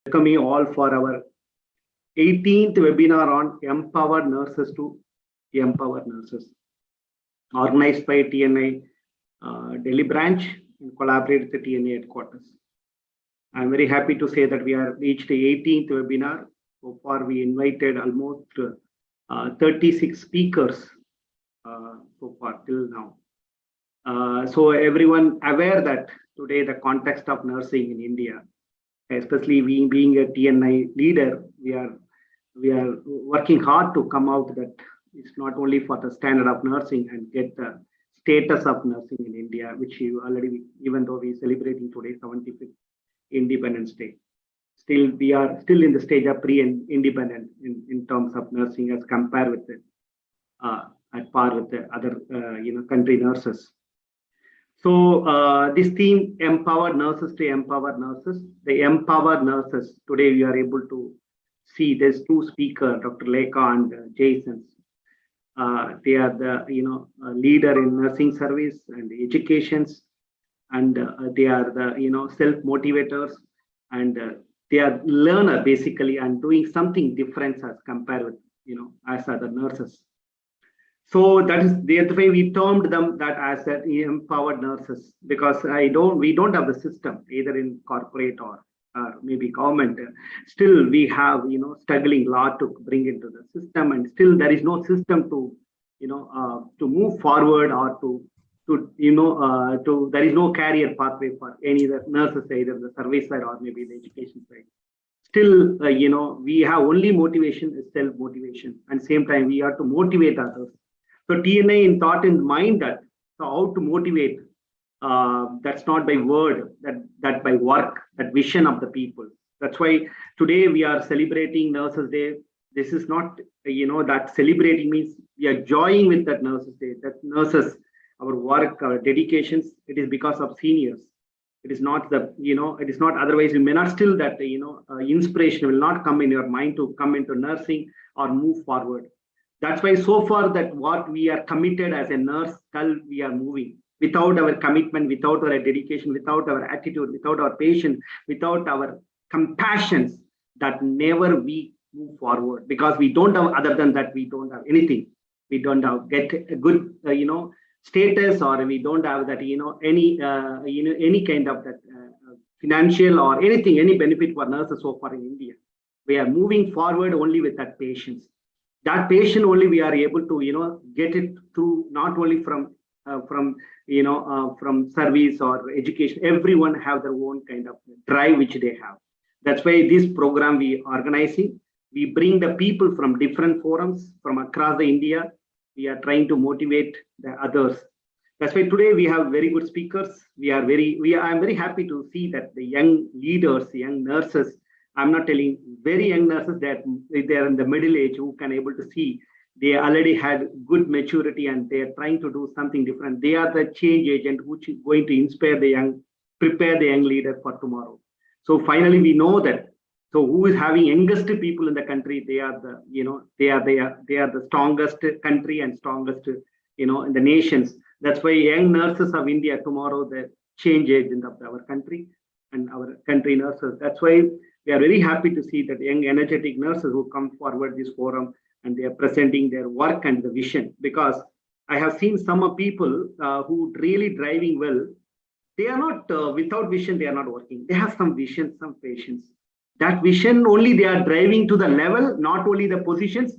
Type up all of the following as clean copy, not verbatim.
welcome you all for our 18th webinar on Empower Nurses to Empower Nurses, organized by TNI Delhi branch and collaborate with the TNI headquarters. I'm very happy to say that we have reached the 18th webinar. So far, we invited almost 36 speakers so far till now. So everyone aware that today the context of nursing in India, especially we being a TNI leader, we are working hard to come out that it's not only for the standard of nursing and get the status of nursing in India, which you already, even though we are celebrating today 75th Independence Day, still we are still in the stage of pre-independent in terms of nursing as compared with the at par with the other country nurses. So this theme, empower nurses to empower nurses. The empower nurses, today we are able to see there's two speakers, Dr. Lekha and Jason. They are the leader in nursing service and educations, and they are the self-motivators, and they are learner basically and doing something different as compared with as other nurses. So that is the way we termed them that as empowered nurses, because we don't have the system either in corporate or maybe government. Still we have struggling a lot to bring into the system, and still there is no system to to move forward or to there is no career pathway for any of the nurses, either the service side or maybe the education side. Still we have only motivation is self-motivation, and same time we have to motivate others. So TNA in thought in mind that how to motivate, that's not by word, that by work, that vision of the people. That's why today we are celebrating Nurses Day. This is not that celebrating means we are joining with that Nurses Day, that nurses, our work, our dedications, it is because of seniors. It is not the it is not otherwise. You may not still that inspiration will not come in your mind to come into nursing or move forward. That's why so far that what we are committed as a nurse, till we are moving. Without our commitment, without our dedication, without our attitude, without our patience, without our compassions, that never we move forward, because we don't have, other than that, we don't have anything. We don't have get a good status, or we don't have that any kind of that financial or anything, any benefit for nurses so far in India. We are moving forward only with that patience. That patient only we are able to get it through, not only from service or education. Everyone have their own kind of drive which they have. That's why this program we organizing, we bring the people from different forums from across the India. We are trying to motivate the others. That's why today we have very good speakers. I'm very happy to see that the young leaders, young nurses, I'm not telling very young nurses that they are in the middle age who can able to see they already had good maturity and they are trying to do something different. They are the change agent which is going to inspire the young, prepare the young leader for tomorrow. So finally we know that. So who is having youngest people in the country? They are the they are the strongest country and strongest in the nations. That's why young nurses of India tomorrow the change agent of our country and our country nurses. That's why we are very happy to see that young energetic nurses who come forward this forum and they are presenting their work and the vision. Because I have seen some people who really driving well. They are not without vision. They are not working. They have some vision, some patience. That vision only they are driving to the level, not only the positions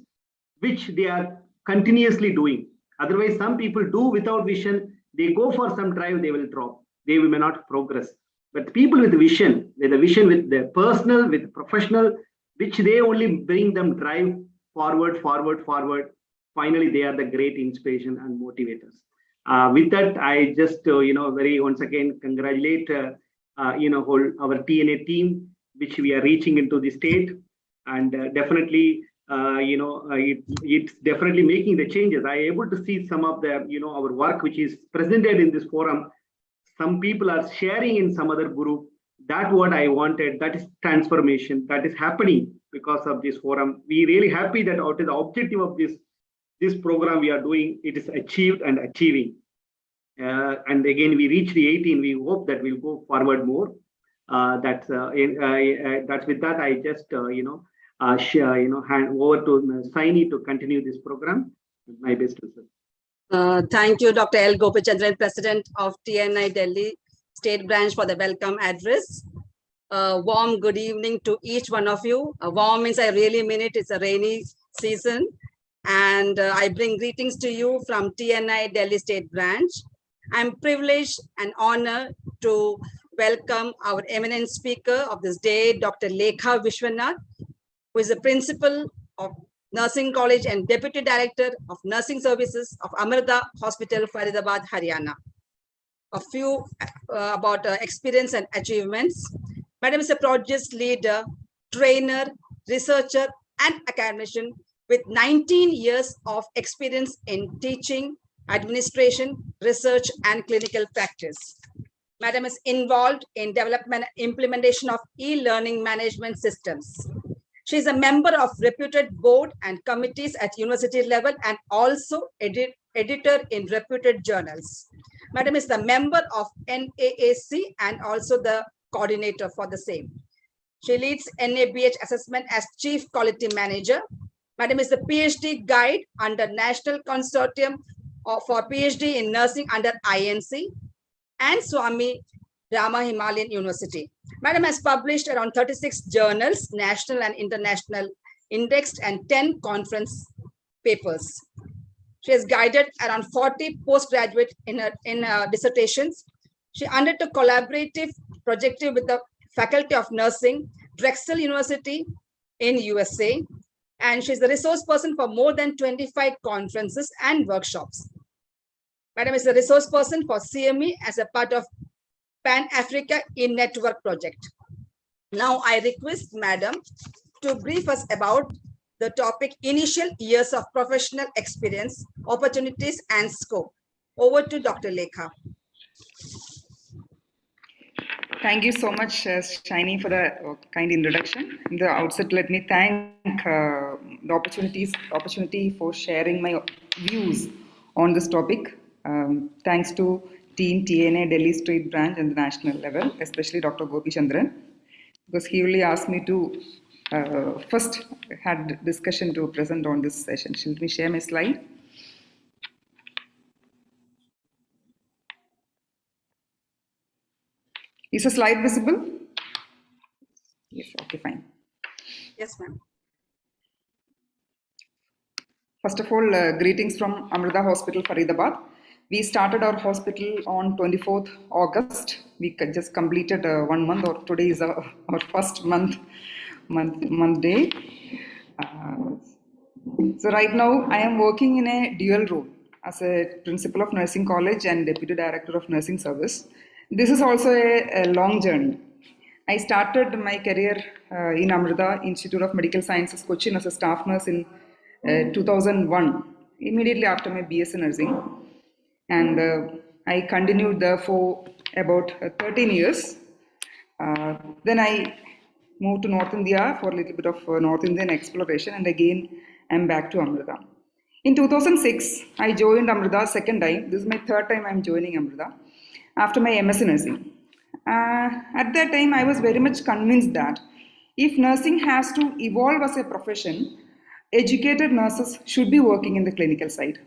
which they are continuously doing. Otherwise, some people do without vision. They go for some drive, they will drop. They may not progress. But people with vision with their personal, with professional, which they only bring them drive forward. Finally, they are the great inspiration and motivators. With that, I just once again congratulate our TNA team, which we are reaching into the state, and definitely it's definitely making the changes. I am able to see some of the our work which is presented in this forum. Some people are sharing in some other group. That what I wanted. That is transformation. That is happening because of this forum. We really happy that out of the objective of this program we are doing, it is achieved and achieving. And again, we reach the 18. We hope that we'll go forward more. That's with that. I just share hand over to Saini to continue this program. My best wishes. Thank you, Dr. L. Gopichandran, President of TNI Delhi State Branch, for the welcome address. Warm good evening to each one of you. Warm means I really mean it. It's a rainy season. And I bring greetings to you from TNI Delhi State Branch. I'm privileged and honored to welcome our eminent speaker of this day, Dr. Lekha Vishwanna, who is the principal of Nursing College and Deputy Director of Nursing Services of Amrita Hospital, Faridabad, Haryana. A few about experience and achievements. Madam is a project leader, trainer, researcher, and academician with 19 years of experience in teaching, administration, research, and clinical practice. Madam is involved in development and implementation of e-learning management systems. She is a member of reputed board and committees at university level and also editor in reputed journals. Madam is the member of NAAC and also the coordinator for the same. She leads NABH assessment as Chief Quality Manager. Madam is the PhD guide under National Consortium for PhD in Nursing under INC and Swami Rama Himalayan University. Madam has published around 36 journals, national and international, indexed, and 10 conference papers. She has guided around 40 postgraduate in dissertations. She undertook collaborative project with the Faculty of Nursing, Drexel University in USA, and she's the resource person for more than 25 conferences and workshops. Madam is the resource person for CME as a part of Pan-Africa e-Network project. Now I request Madam to brief us about the topic initial years of professional experience, opportunities, and scope. Over to Dr. Lekha. Thank you so much, Shiny, for the kind introduction. In the outset, let me thank the opportunity for sharing my views on this topic. Thanks to Team TNA Delhi State Branch and the national level, especially Dr. Gopichandran, because he really asked me to first had discussion to present on this session. Shall we share my slide? Is the slide visible? Yes, okay, fine. Yes, ma'am. First of all, greetings from Amrita Hospital, Faridabad. We started our hospital on 24th August. We just completed 1 month, or today is our first month day. So right now I am working in a dual role as a principal of nursing college and deputy director of nursing service. This is also a long journey. I started my career in Amrita Institute of Medical Sciences, Cochin, as a staff nurse in 2001, immediately after my BS in nursing. And I continued there for about 13 years. Then I moved to North India for a little bit of North Indian exploration, and again I'm back to Amrita. In 2006, I joined Amrita second time. This is my third time I'm joining Amrita after my MS in nursing. At that time, I was very much convinced that if nursing has to evolve as a profession, educated nurses should be working in the clinical side.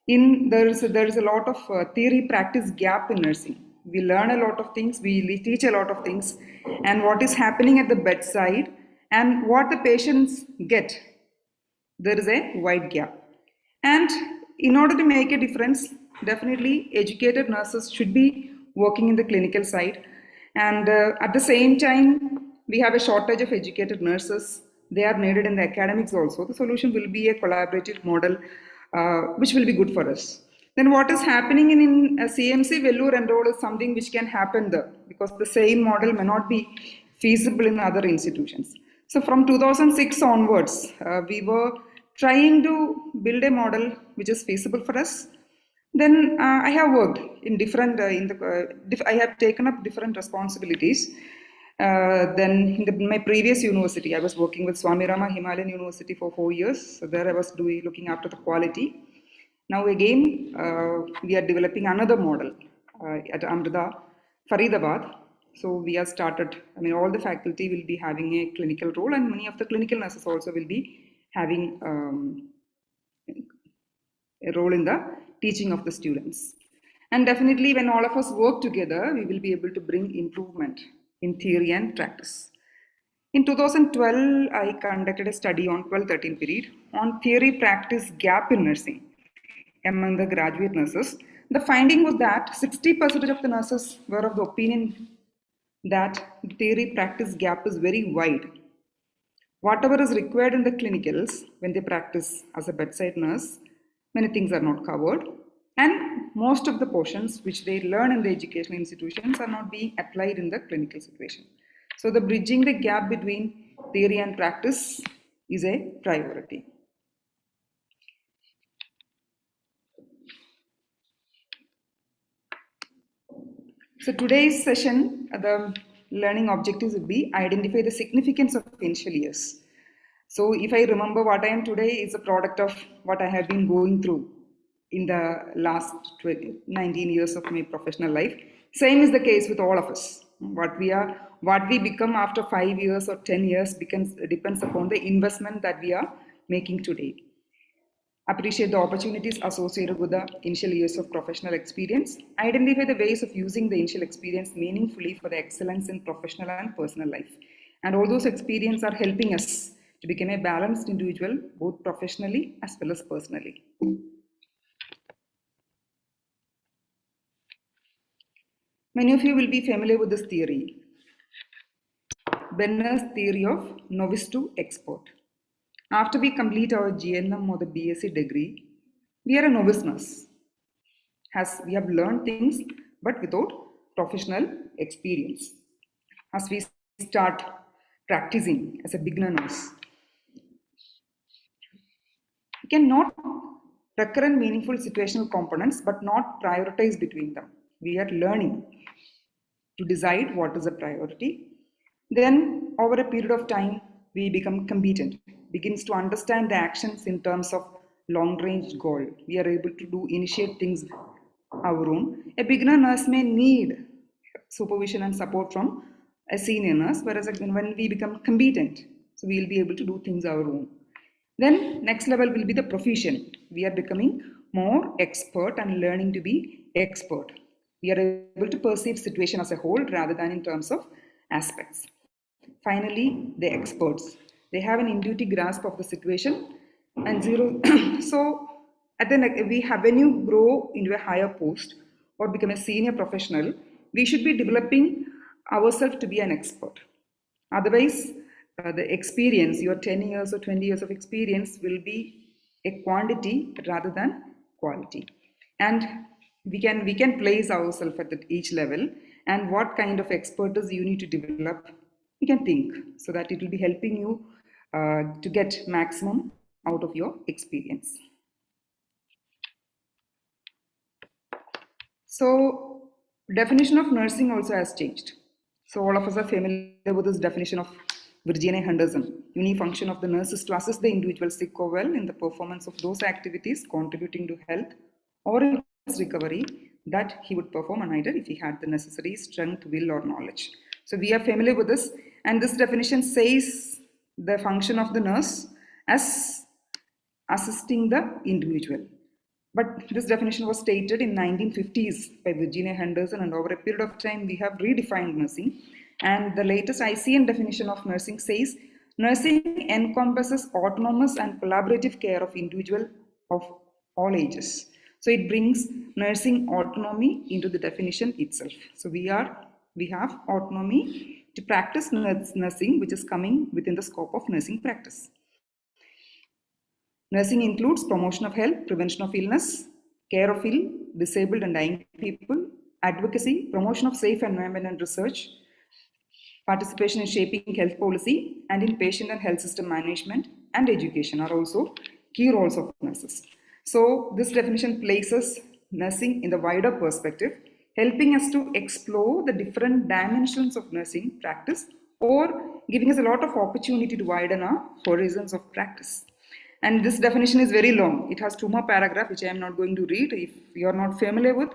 There is a lot of theory practice gap in nursing. We learn a lot of things, we teach a lot of things, and what is happening at the bedside and what the patients get, there is a wide gap. And in order to make a difference, definitely educated nurses should be working in the clinical side. And at the same time, we have a shortage of educated nurses. They are needed in the academics also. The solution will be a collaborative model, which will be good for us. Then what is happening in CMC, Vellore and all is something which can happen there, because the same model may not be feasible in other institutions. So from 2006 onwards, we were trying to build a model which is feasible for us. Then I have worked in different, I have taken up different responsibilities. Then in my previous university, I was working with Swami Rama Himalayan University for 4 years. So there I was looking after the quality. Now again, we are developing another model at Amrita, Faridabad. So we have started, all the faculty will be having a clinical role, and many of the clinical nurses also will be having a role in the teaching of the students. And definitely when all of us work together, we will be able to bring improvement in theory and practice. In 2012, I conducted a study on 12-13 period on theory practice gap in nursing among the graduate nurses. The finding was that 60% of the nurses were of the opinion that the theory practice gap is very wide. Whatever is required in the clinicals when they practice as a bedside nurse, many things are not covered, and most of the portions which they learn in the educational institutions are not being applied in the clinical situation. So the bridging the gap between theory and practice is a priority. So today's session, the learning objectives would be identify the significance of initial years. So if I remember what I am today is a product of what I have been going through in the last 19 years of my professional life. Same is the case with all of us. What we become after 5 years or 10 years depends upon the investment that we are making today. Appreciate the opportunities associated with the initial years of professional experience. Identify the ways of using the initial experience meaningfully for the excellence in professional and personal life. And all those experiences are helping us to become a balanced individual, both professionally as well as personally. Many of you will be familiar with this theory, Benner's theory of novice to expert. After we complete our GNM or the BSc degree, we are a novice nurse, as we have learned things but without professional experience. As we start practicing as a beginner nurse, we cannot recurrent meaningful situational components but not prioritize between them. We are learning to decide what is a priority. Then over a period of time, we become competent, begins to understand the actions in terms of long-range goal. We are able to initiate things our own. A beginner nurse may need supervision and support from a senior nurse, whereas when we become competent, so we will be able to do things our own. Then next level will be the proficient. We are becoming more expert and learning to be expert. We are able to perceive situation as a whole rather than in terms of aspects. Finally, the experts. They have an intuitive grasp of the situation and zero. So when you grow into a higher post or become a senior professional, we should be developing ourselves to be an expert. Otherwise, the experience, your 10 years or 20 years of experience will be a quantity rather than quality. And we can place ourselves at each level, and what kind of expertise you need to develop, you can think, so that it will be helping you to get maximum out of your experience. So definition of nursing also has changed. So all of us are familiar with this definition of Virginia Henderson. Unique function of the nurse is to assist the individual sick or well in the performance of those activities contributing to health or its recovery that he would perform unaided if he had the necessary strength, will or knowledge. So we are familiar with this, and this definition says the function of the nurse as assisting the individual. But this definition was stated in 1950s by Virginia Henderson, and over a period of time we have redefined nursing. And the latest ICN definition of nursing says nursing encompasses autonomous and collaborative care of individuals of all ages. So it brings nursing autonomy into the definition itself. So we have autonomy to practice nursing, which is coming within the scope of nursing practice. Nursing includes promotion of health, prevention of illness, care of ill, disabled and dying people, advocacy, promotion of safe environment and research, participation in shaping health policy, and in patient and health system management and education are also key roles of nurses. So this definition places nursing in the wider perspective, helping us to explore the different dimensions of nursing practice, or giving us a lot of opportunity to widen our horizons of practice. And this definition is very long. It has 2 more paragraphs, which I am not going to read. If you are not familiar with,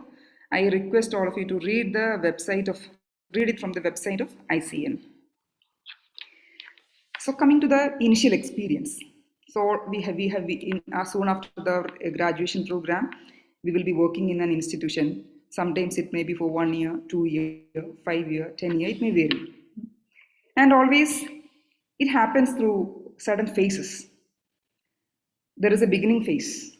I request all of you to read the website of read it from the website of ICN. So coming to the initial experience. So soon after the graduation program, we will be working in an institution. Sometimes it may be for 1 year, 2 year, 5 year, 10 year, it may vary. And always it happens through certain phases. There is a beginning phase.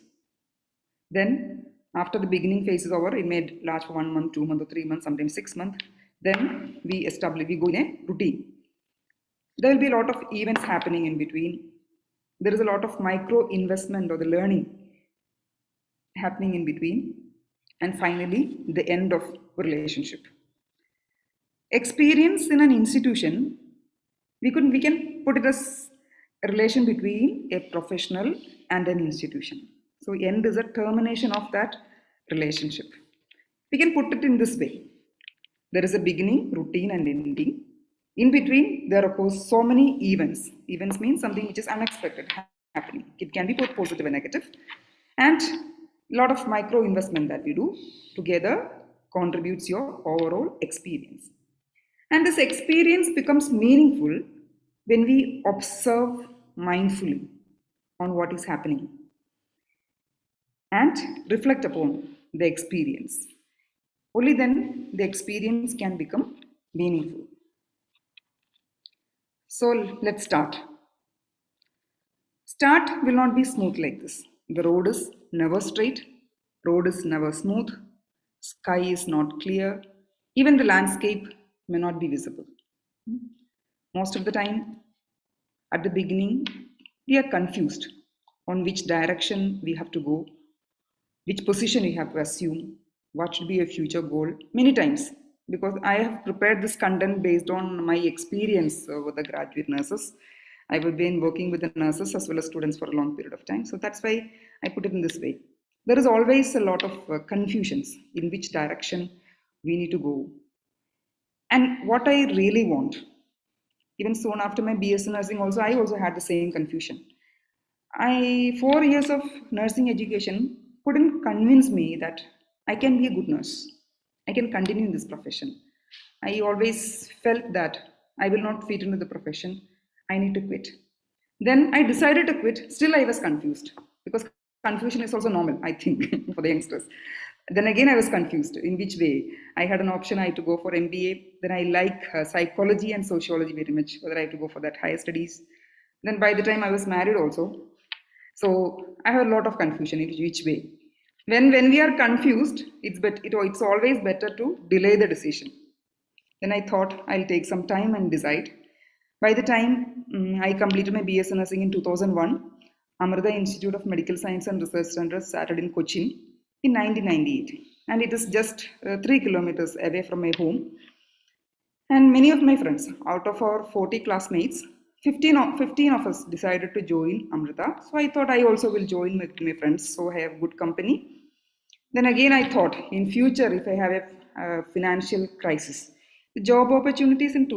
Then after the beginning phase is over, it may last for 1 month, 2 months, or 3 months, sometimes 6 months. Then we go in a routine. There will be a lot of events happening in between. There is a lot of micro investment or the learning happening in between. And finally, the end of relationship. Experience in an institution, we can put it as a relation between a professional and an institution. So end is a termination of that relationship. We can put it in this way. There is a beginning, routine, and ending. In between, there occur so many events. Events means something which is unexpected happening. It can be both positive and negative. And a lot of micro investment that we do together contributes your overall experience. And this experience becomes meaningful when we observe mindfully on what is happening and reflect upon the experience. Only then the experience can become meaningful. So let's start. Start will not be smooth like this. The road is never straight, road is never smooth, sky is not clear, even the landscape may not be visible. Most of the time, at the beginning, we are confused on which direction we have to go, which position we have to assume, what should be a future goal, many times. Because I have prepared this content based on my experience with the graduate nurses. I have been working with the nurses as well as students for a long period of time. So that's why I put it in this way. There is always a lot of confusions in which direction we need to go. And what I really want, even soon after my BS nursing also, I also had the same confusion. 4 years of nursing education couldn't convince me that I can be a good nurse. I can continue in this profession. I always felt that I will not fit into the profession. I need to quit. Then I decided to quit. Still, I was confused because confusion is also normal, I think, for the youngsters. Then again, I was confused. In which way? I had an option. I had to go for MBA. Then I like psychology and sociology very much. Whether I have to go for that higher studies. Then by the time I was married also. So I have a lot of confusion in which way. When we are confused, it's always better to delay the decision. Then I thought I'll take some time and decide. By the time I completed my BS nursing in 2001, Amrita Institute of Medical Science and Research Center started in Cochin in 1998. And it is just 3 kilometers away from my home. And many of my friends, out of our 40 classmates, 15 of us decided to join Amrita. So I thought I also will join with my friends, so I have good company. Then again I thought, in future, if I have a financial crisis, the job opportunities in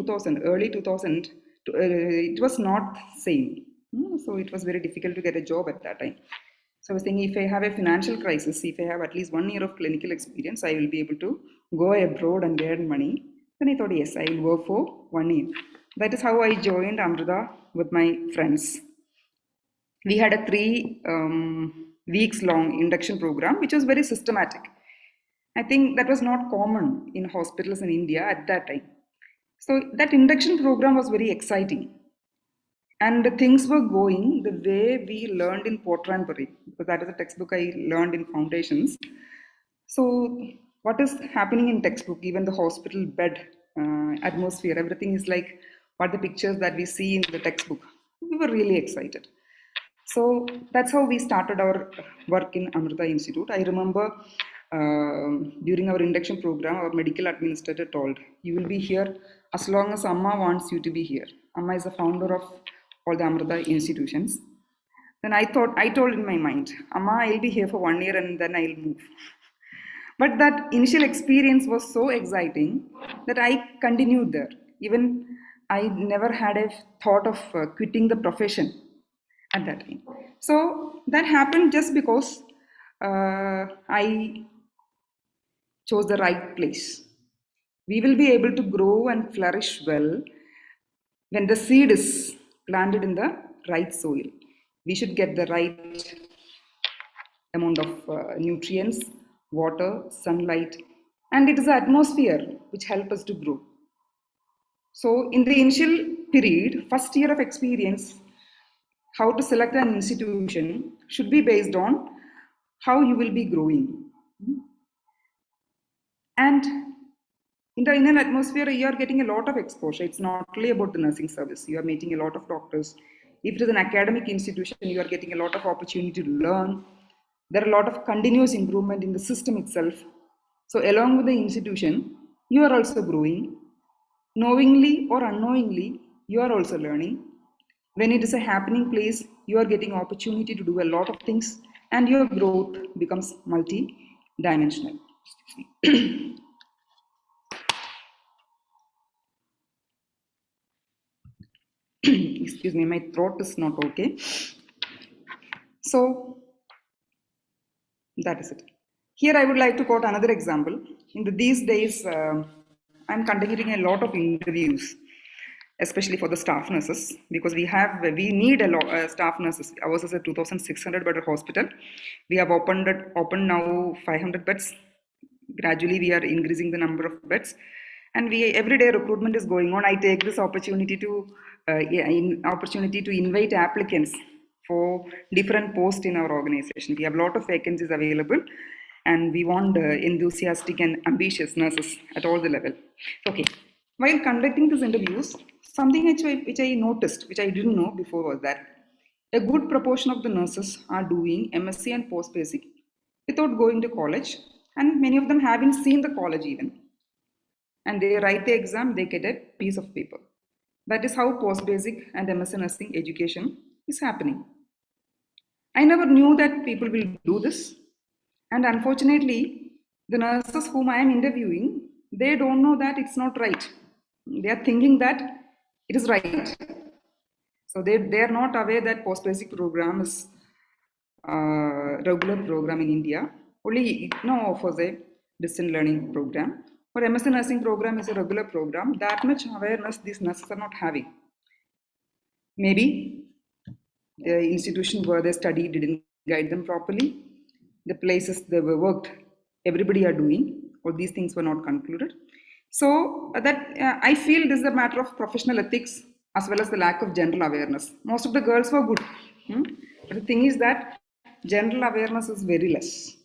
early 2000, it was not same. So it was very difficult to get a job at that time. So I was thinking, if I have a financial crisis, if I have at least 1 year of clinical experience, I will be able to go abroad and earn money. Then I thought, yes, I will work for 1 year. That is how I joined Amrita with my friends. We had a 3 weeks long induction program, which was very systematic. I think that was not common in hospitals in India at that time. So that induction program was very exciting. And the things were going the way we learned in Porter and Perry, because that is a textbook I learned in foundations. So what is happening in textbook, even the hospital bed atmosphere, everything is like what the pictures that we see in the textbook. We were really excited. So that's how we started our work in Amrita Institute. I remember during our induction program, our medical administrator told, you will be here as long as Amma wants you to be here. Amma is the founder of all the Amrita institutions. Then I told in my mind, Amma, I'll be here for 1 year and then I'll move. But that initial experience was so exciting that I continued there. Even I never had a thought of quitting the profession at that time. So that happened just because I chose the right place. We will be able to grow and flourish well when the seed is planted in the right soil. We should get the right amount of nutrients, water, sunlight, and it is the atmosphere which help us to grow. So in the initial period, first year of experience, how to select an institution should be based on how you will be growing. And in the inner atmosphere, you are getting a lot of exposure. It's not only about the nursing service. You are meeting a lot of doctors. If it is an academic institution, you are getting a lot of opportunity to learn. There are a lot of continuous improvement in the system itself. So along with the institution, you are also growing. Knowingly or unknowingly, you are also learning. When it is a happening place, you are getting opportunity to do a lot of things and your growth becomes multi-dimensional. Excuse me, my throat is not okay. So that is it. Here I would like to quote another example. These days, I'm conducting a lot of interviews, especially for the staff nurses, because we need a lot staff nurses. Ours is a 2,600 bed hospital. We have opened now 500 beds. Gradually, we are increasing the number of beds, and everyday recruitment is going on. I take this opportunity to invite applicants for different posts in our organization. We have a lot of vacancies available, and we want enthusiastic and ambitious nurses at all the level. Okay. While conducting these interviews, something which I noticed, which I didn't know before, was that a good proportion of the nurses are doing MSc and post-basic without going to college, and many of them haven't seen the college even. And they write the exam, they get a piece of paper. That is how post-basic and MSc nursing education is happening. I never knew that people will do this. And unfortunately, the nurses whom I am interviewing, they don't know that it's not right. They are thinking that it is right. So they are not aware that post-basic program is a regular program in India. Only IGNOU offers a distance learning program. But MSc nursing program is a regular program. That much awareness these nurses are not having. Maybe the institution where they studied didn't guide them properly. The places they were worked, everybody are doing. All these things were not concluded. So that I feel this is a matter of professional ethics as well as the lack of general awareness. Most of the girls were good. But the thing is that general awareness is very less.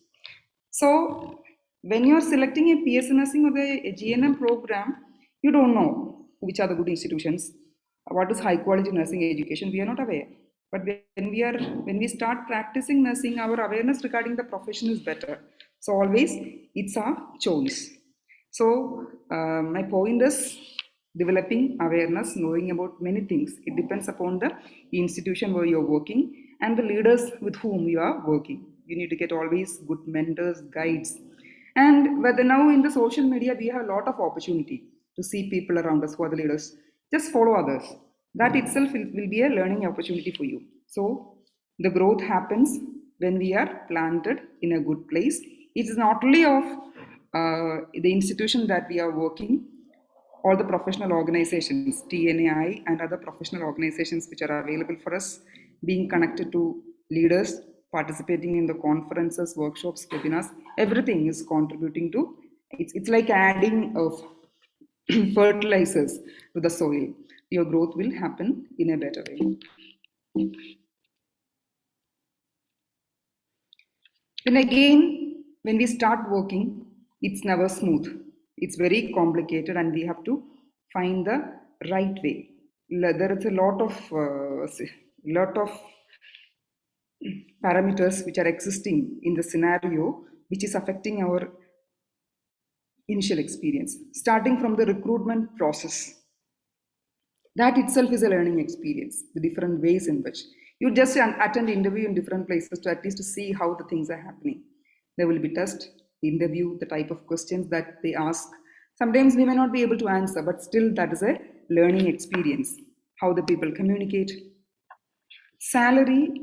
So when you're selecting a PS nursing or a GNM program, you don't know which are the good institutions, what is high quality nursing education, we are not aware. But when we start practicing nursing, our awareness regarding the profession is better. So always it's our choice. So my point is developing awareness, knowing about many things. It depends upon the institution where you're working and the leaders with whom you are working. You need to get always good mentors, guides. And whether now in the social media, we have a lot of opportunity to see people around us who are the leaders. Just follow others. That itself will be a learning opportunity for you. So the growth happens when we are planted in a good place. It is not only of the institution that we are working, all the professional organizations, TNAI and other professional organizations which are available for us, being connected to leaders, participating in the conferences, workshops, webinars, everything is contributing to, it's like adding of fertilizers to the soil. Your growth will happen in a better way. Then again, when we start working, it's never smooth. It's very complicated and we have to find the right way. There is a lot of parameters which are existing in the scenario which is affecting our initial experience. Starting from the recruitment process, that itself is a learning experience, the different ways in which you just attend interview in different places to at least to see how the things are happening. There will be test, interview, the type of questions that they ask. Sometimes we may not be able to answer, but still that is a learning experience, how the people communicate. Salary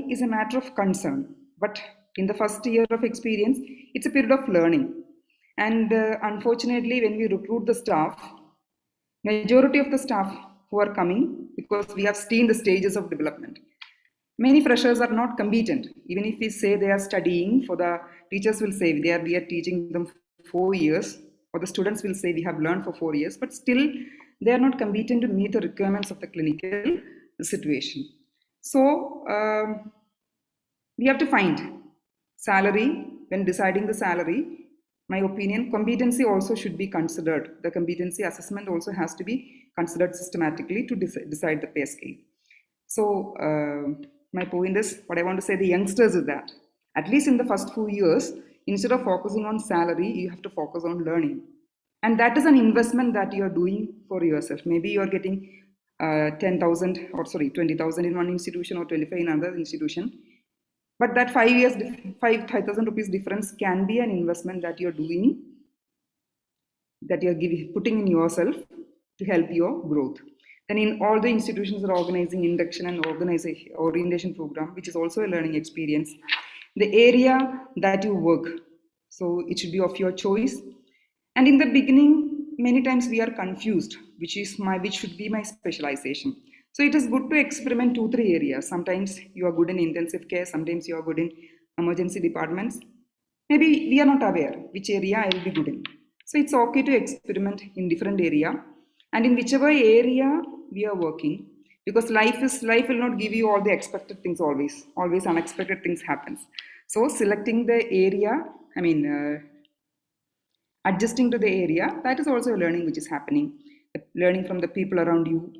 is a matter of concern, but in the first year of experience, it's a period of learning. And unfortunately, when we recruit the staff, majority of the staff who are coming, because we have seen the stages of development, many freshers are not competent. Even if we say they are studying, for the teachers will say we are teaching them 4 years, or the students will say we have learned for 4 years, but still they are not competent to meet the requirements of the clinical situation. So we have to find salary. When deciding the salary, my opinion, competency also should be considered. The competency assessment also has to be considered systematically to decide the pay scale. So my point is, what I want to say to the youngsters is that at least in the first few years, instead of focusing on salary, you have to focus on learning. And that is an investment that you are doing for yourself. Maybe you are getting 10,000 or 20,000 in one institution or 25 in another institution. But that 5 years, 5,000 rupees difference can be an investment that you're doing, that you're putting in yourself to help your growth. Then in all the institutions that are organizing induction and orientation program, which is also a learning experience, the area that you work, so it should be of your choice. And in the beginning, many times we are confused, which should be my specialization. So it is good to experiment 2-3 areas. Sometimes you are good in intensive care, sometimes you are good in emergency departments. Maybe we are not aware which area I will be good in. So it's okay to experiment in different area, and in whichever area we are working, because life will not give you all the expected things always. Always unexpected things happens. So selecting the area, adjusting to the area, that is also a learning which is happening. Learning from the people around you.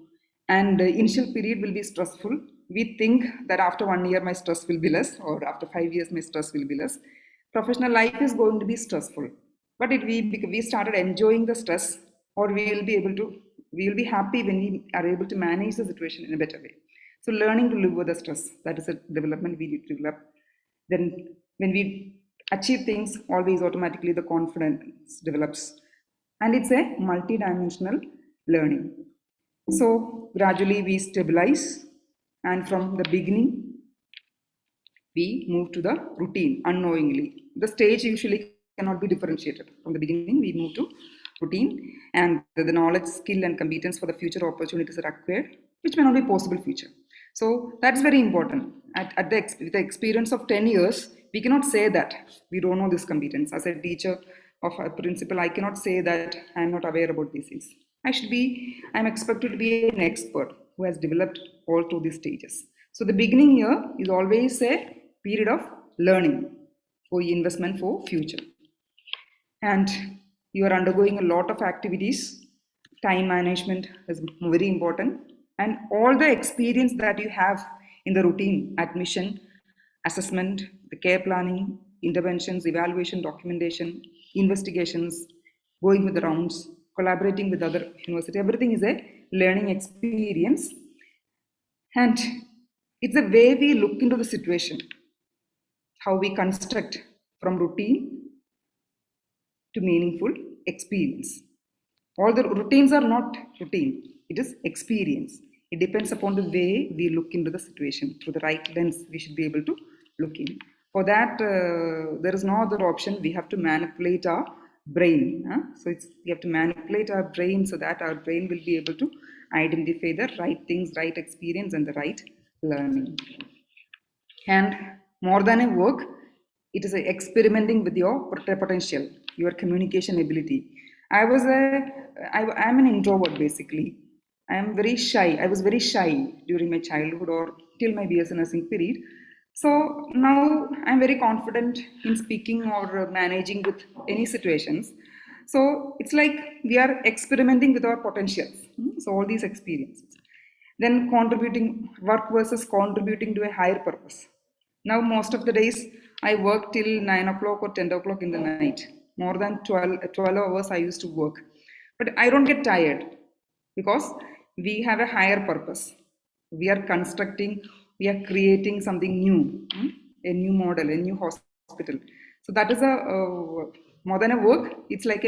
And the initial period will be stressful. We think that after 1 year my stress will be less, or after 5 years my stress will be less. Professional life is going to be stressful, but we started enjoying the stress, or we will be happy when we are able to manage the situation in a better way. So learning to live with the stress, that is a development we need to develop. Then when we achieve things, always automatically the confidence develops, and it's a multi-dimensional learning. So gradually we stabilize, and from the beginning we move to the routine unknowingly. The stage usually cannot be differentiated. From the beginning we move to routine, and the knowledge, skill and competence for the future opportunities are acquired, which may not be possible future. So that's very important. With the experience of 10 years, we cannot say that we don't know this competence. As a teacher of a principal, I cannot say that I'm not aware about these things. I'm expected to be an expert who has developed all through these stages. So the beginning year is always a period of learning for investment for future. And you are undergoing a lot of activities. Time management is very important. And all the experience that you have in the routine, admission, assessment, the care planning, interventions, evaluation, documentation, investigations, going with the rounds, collaborating with other universities, everything is a learning experience. And it's the way we look into the situation, how we construct from routine to meaningful experience. All the routines are not routine, it is experience. It depends upon the way we look into the situation. Through the right lens, we should be able to look in. For that, there is no other option. We have to manipulate our brain. So we have to manipulate our brain so that our brain will be able to identify the right things, right experience and the right learning. And more than a work, it is experimenting with your potential, your communication ability. I'm an introvert basically. I am very shy. I was very shy during my childhood or till my BSc nursing period. So now I'm very confident in speaking or managing with any situations. So it's like we are experimenting with our potentials. So all these experiences. Then work versus contributing to a higher purpose. Now most of the days I work till 9 o'clock or 10 o'clock in the night. More than 12 hours I used to work. But I don't get tired because we have a higher purpose. We are creating something new, a new model, a new hospital. So that is more than a work, it's like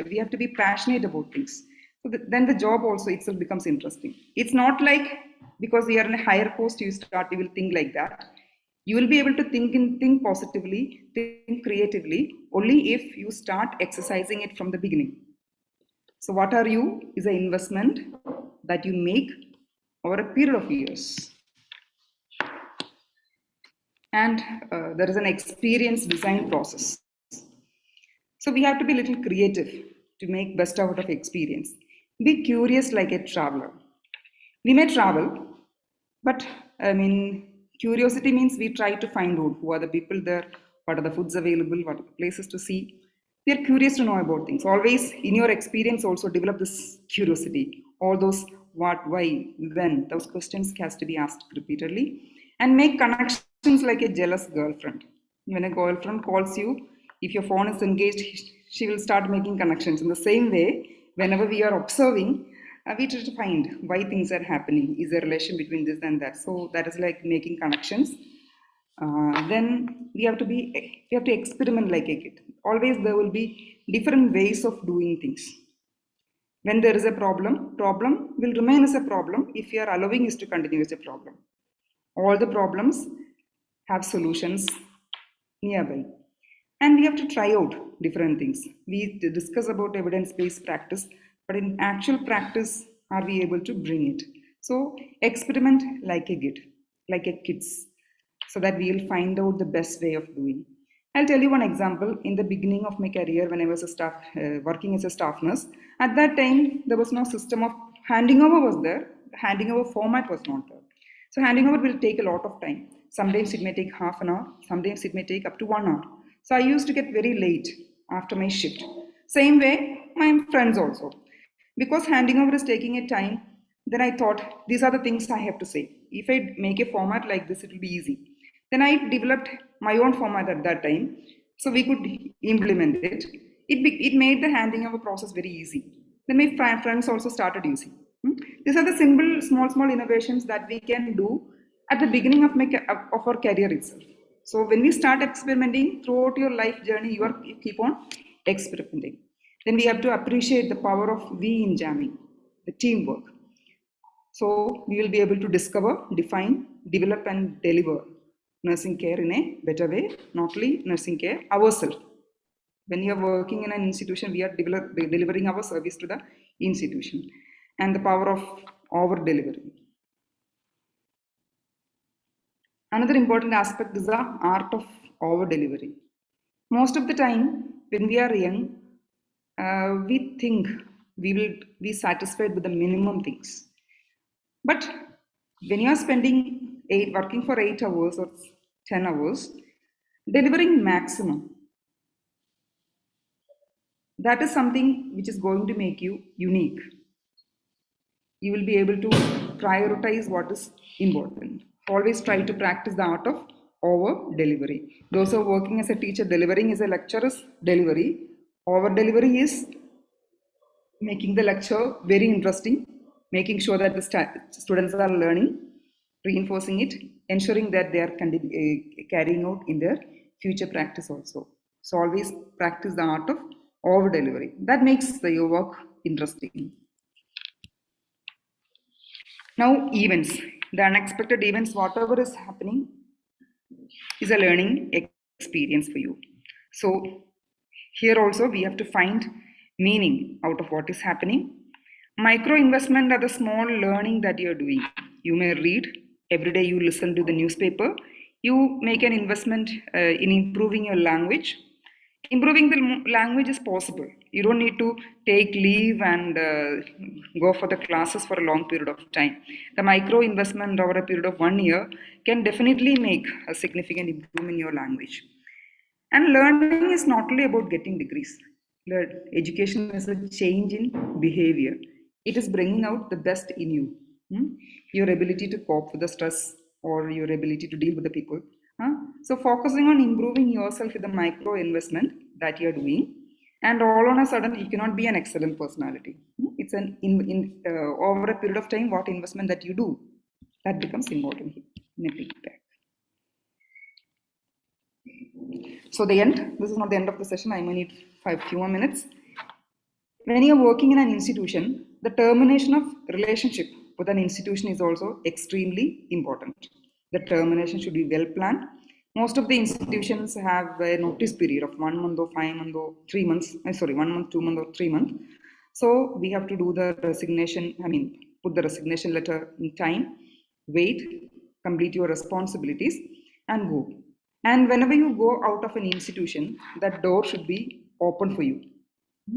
we have to be passionate about things. So then the job also itself becomes interesting. It's not like because we are in a higher post, you will think like that. You will be able to think positively, think creatively, only if you start exercising it from the beginning. So what are you is an investment that you make over a period of years. And there is an experience design process. So we have to be a little creative to make best out of experience. Be curious like a traveler. We may travel, but curiosity means we try to find out who are the people there, what are the foods available, what are the places to see. We are curious to know about things. Always in your experience also develop this curiosity. All those what, why, when, those questions has to be asked repeatedly. And make connections like a jealous girlfriend. When a girlfriend calls you, if your phone is engaged, she will start making connections. In the same way, whenever we are observing, we try to find why things are happening. Is there a relation between this and that? So that is like making connections. Then we have to experiment like a kid. Always there will be different ways of doing things. When there is a problem will remain as a problem if you are allowing it to continue as a problem. All the problems have solutions nearby. And we have to try out different things. We discuss about evidence-based practice, but in actual practice, are we able to bring it? So experiment like a kid, so that we will find out the best way of doing. I'll tell you one example. In the beginning of my career, when I was working as a staff nurse, at that time, there was no system of handing over was there. The handing over format was not there. So handing over will take a lot of time. Sometimes it may take half an hour. Sometimes it may take up to 1 hour. So I used to get very late after my shift. Same way, my friends also. Because handing over is taking a time, then I thought, these are the things I have to say. If I make a format like this, it will be easy. Then I developed my own format at that time, so we could implement it. It made the handing over process very easy. Then my friends also started using. These are the simple, small innovations that we can do at the beginning of our career itself. So when we start experimenting throughout your life journey, you keep on experimenting. Then we have to appreciate the power of we in jamming, the teamwork. So we will be able to discover, define, develop and deliver nursing care in a better way, not only nursing care ourselves. When you are working in an institution, we are delivering our service to the institution, and the power of over delivery. Another important aspect is the art of over delivery. Most of the time, when we are young, we think we will be satisfied with the minimum things. But when you are working for 8 hours or 10 hours, delivering maximum, that is something which is going to make you unique. You will be able to prioritize what is important. Always try to practice the art of over delivery. Those who are working as a teacher, delivering as a lecturer is delivery. Over delivery is making the lecture very interesting, making sure that the students are learning, reinforcing it, ensuring that they are carrying out in their future practice also. So always practice the art of over delivery. That makes your work interesting. Now events, the unexpected events, whatever is happening is a learning experience for you. So here also we have to find meaning out of what is happening. Micro investment are the small learning that you are doing. You may read, every day you listen to the newspaper, you make an investment in improving your language. Improving the language is possible. You don't need to take leave and go for the classes for a long period of time. The micro investment over a period of 1 year can definitely make a significant improvement in your language. And learning is not only about getting degrees. Education is a change in behavior. It is bringing out the best in you. Your ability to cope with the stress or your ability to deal with the people. So focusing on improving yourself with the micro investment that you're doing, and all on a sudden you cannot be an excellent personality. It's over a period of time, what investment that you do, that becomes important in a big bag. So this is not the end of the session, I may need few more minutes. When you're working in an institution, the termination of relationship with an institution is also extremely important. The termination should be well planned. Most of the institutions have a notice period of 1 month or 5 months or 3 months. 1 month, 2 months or 3 months. So we have to do the resignation, put the resignation letter in time, wait, complete your responsibilities and go. And whenever you go out of an institution, that door should be open for you.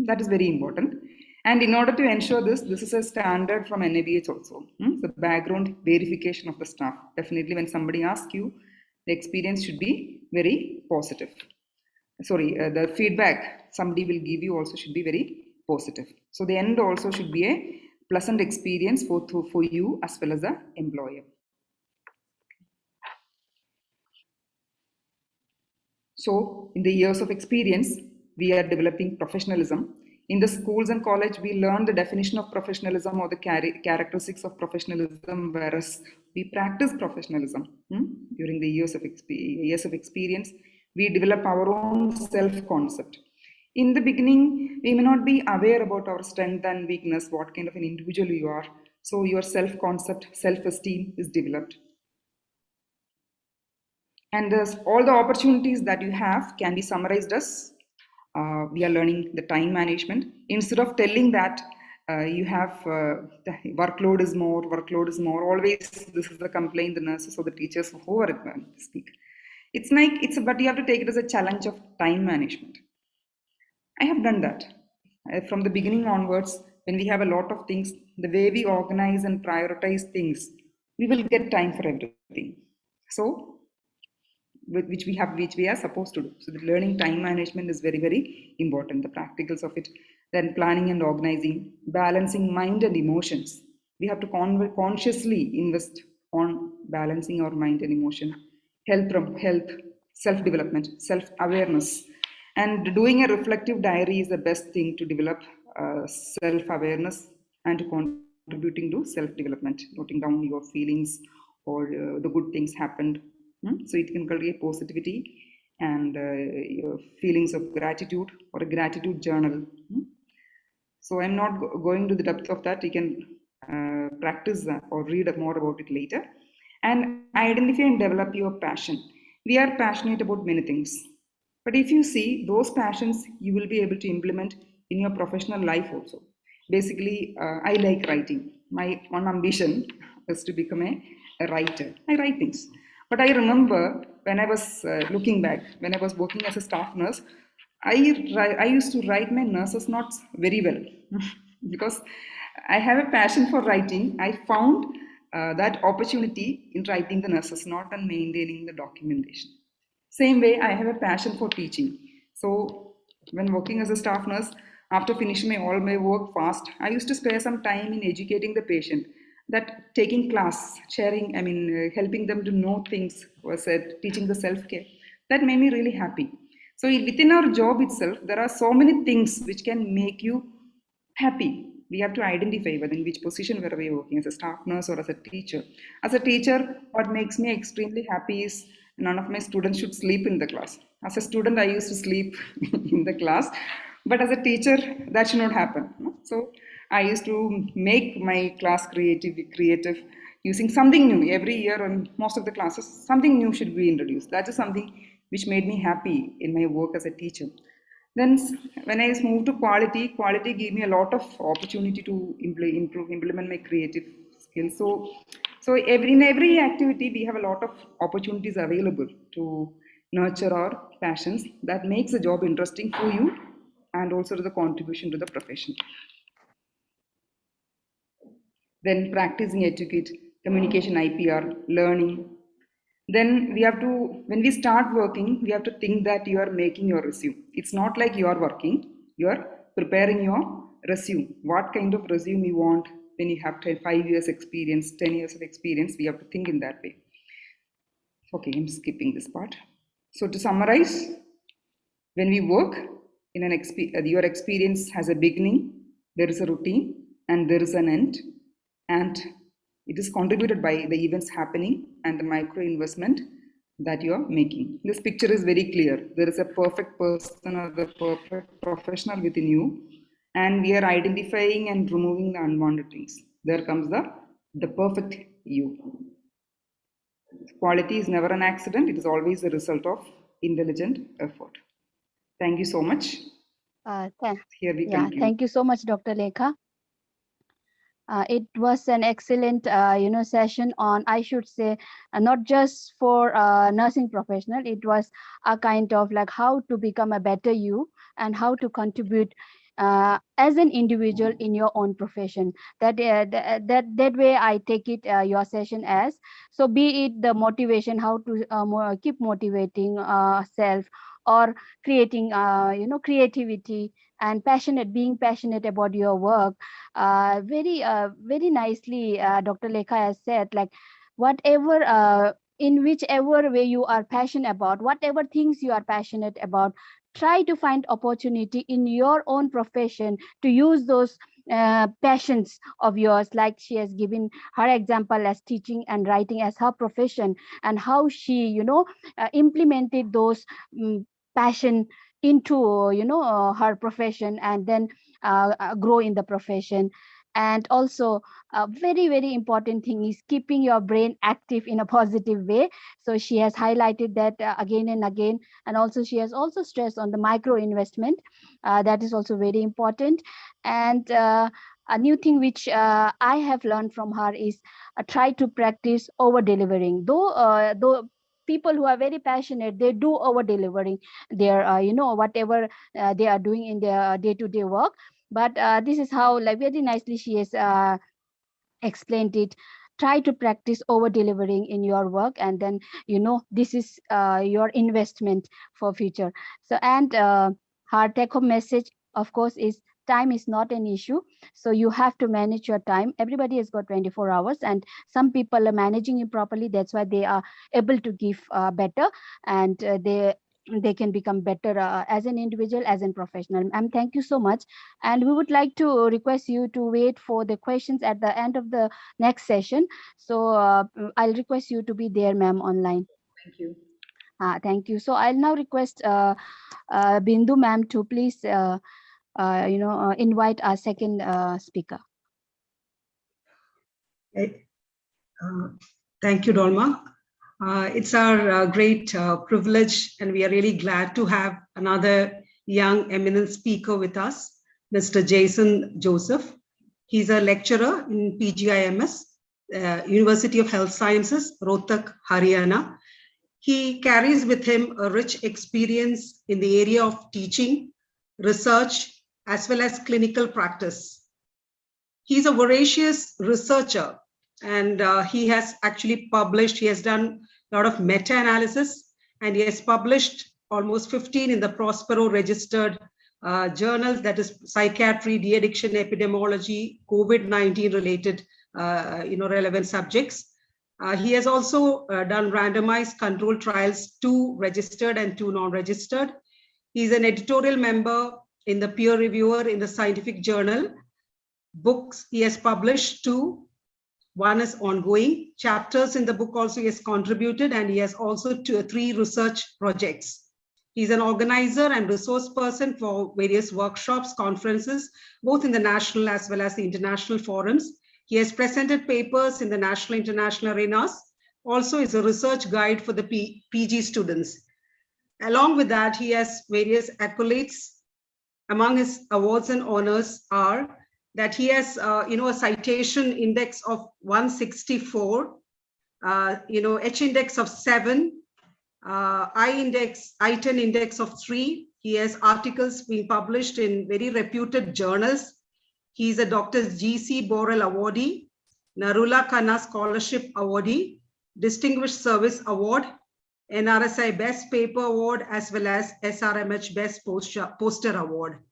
That is very important. And in order to ensure this is a standard from NABH also. The background verification of the staff. Definitely when somebody asks you, the experience should be very positive. The feedback somebody will give you also should be very positive. So the end also should be a pleasant experience for you as well as the employer. So in the years of experience, we are developing professionalism. In the schools and college, we learn the definition of professionalism or the characteristics of professionalism, whereas we practice professionalism during the years of experience. We develop our own self-concept. In the beginning, we may not be aware about our strength and weakness, what kind of an individual you are. So your self-concept, self-esteem is developed. And all the opportunities that you have can be summarized as we are learning the time management. Instead of telling that you have the workload is more, always this is the complaint the nurses or the teachers who are speak. But you have to take it as a challenge of time management. I have done that. From the beginning onwards, when we have a lot of things, the way we organize and prioritize things, we will get time for everything. So, which we are supposed to do. So the learning time management is very, very important. The practicals of it, then planning and organizing, balancing mind and emotions. We have to consciously invest on balancing our mind and emotion, health, self-development, self-awareness. And doing a reflective diary is the best thing to develop self-awareness and to contributing to self-development, noting down your feelings or the good things happened. So it can create positivity and your feelings of gratitude or a gratitude journal. So I'm not going to the depth of that. You can practice that or read more about it later. And identify and develop your passion. We are passionate about many things. But if you see those passions, you will be able to implement in your professional life also. Basically, I like writing. My one ambition is to become a writer. I write things. But I remember when I was looking back, when I was working as a staff nurse, I used to write my nurses notes very well because I have a passion for writing. I found that opportunity in writing the nurses note and maintaining the documentation. Same way, I have a passion for teaching. So when working as a staff nurse, after finishing all my work fast, I used to spare some time in educating the patient. That taking class, sharing, helping them to know things, was teaching the self-care. That made me really happy. So within our job itself, there are so many things which can make you happy. We have to identify within which position where we are working, as a staff nurse or as a teacher. As a teacher, what makes me extremely happy is none of my students should sleep in the class. As a student, I used to sleep in the class, but as a teacher, that should not happen. So I used to make my class creative, using something new every year. And most of the classes, something new should be introduced. That is something which made me happy in my work as a teacher. Then when I moved to quality gave me a lot of opportunity to implement my creative skills. So in every activity, we have a lot of opportunities available to nurture our passions. That makes the job interesting for you and also the contribution to the profession. Then practicing etiquette, communication, IPR, learning. Then we have to, when we start working, we have to think that you are making your resume. It's not like you are working, you are preparing your resume. What kind of resume you want when you have 5 years experience, 10 years of experience, we have to think in that way. Okay, I'm skipping this part. So to summarize, when we work, your experience has a beginning, there is a routine, and there is an end. And it is contributed by the events happening and the micro investment that you are making. This picture is very clear. There is a perfect person or the perfect professional within you, and we are identifying and removing the unwanted things. There comes the perfect you. Quality is never an accident. It is always the result of intelligent effort. Thank you so much. Here we conclude. Thank you so much, Dr. Lekha. It was an excellent, session on, I should say, not just for nursing professional. It was a kind of like how to become a better you and how to contribute as an individual in your own profession. That way I take it your session as. So be it the motivation, how to keep motivating self, or creating creativity and being passionate about your work. Very nicely Dr. Lekha has said, like whatever in whichever way you are passionate about, whatever things you are passionate about, try to find opportunity in your own profession to use those passions of yours. Like she has given her example as teaching and writing as her profession, and how she implemented those passion into her profession, and then grow in the profession. And also a very important thing is keeping your brain active in a positive way. So she has highlighted that again and again. And also she has also stressed on the micro investment, that is also very important. And a new thing which I have learned from her is try to practice over delivering. Though people who are very passionate, they do over delivering their whatever they are doing in their day-to-day work. But this is how, like, very nicely she has explained it. Try to practice over delivering in your work, and then this is your investment for future. So, and her take home message, of course, is time is not an issue. So you have to manage your time. Everybody has got 24 hours, and some people are managing it properly. That's why they are able to give better, and they can become better as an individual, as a professional. Thank you so much. And we would like to request you to wait for the questions at the end of the next session. So I'll request you to be there, ma'am, online. Thank you. Thank you. So I'll now request Bindu ma'am to please invite our second speaker. Thank you, Dolma. It's our great privilege, and we are really glad to have another young eminent speaker with us, Mr. Jason Joseph. He's a lecturer in PGIMS, University of Health Sciences, Rohtak, Haryana. He carries with him a rich experience in the area of teaching, research, as well as clinical practice. He's a voracious researcher, and he has actually published, he has done a lot of meta-analysis, and he has published almost 15 in the Prospero registered journals, that is psychiatry, de-addiction, epidemiology, COVID-19 related relevant subjects. He has also done randomized controlled trials, 2 registered and 2 non-registered. He's an editorial member in the peer reviewer in the scientific journal. Books he has published 2. One is ongoing. Chapters in the book also he has contributed, and he has also 3 research projects. He's an organizer and resource person for various workshops, conferences, both in the national as well as the international forums. He has presented papers in the national, international arenas. Also is a research guide for the PG students. Along with that, he has various accolades. Among his awards and honors are that he has, a citation index of 164, H index of 7, I10 index of 3. He has articles being published in very reputed journals. He is a Dr. G.C. Borrell Awardee, Narula Khanna Scholarship Awardee, Distinguished Service Award, NRSI Best Paper Award, as well as SRMH Best Poster Award.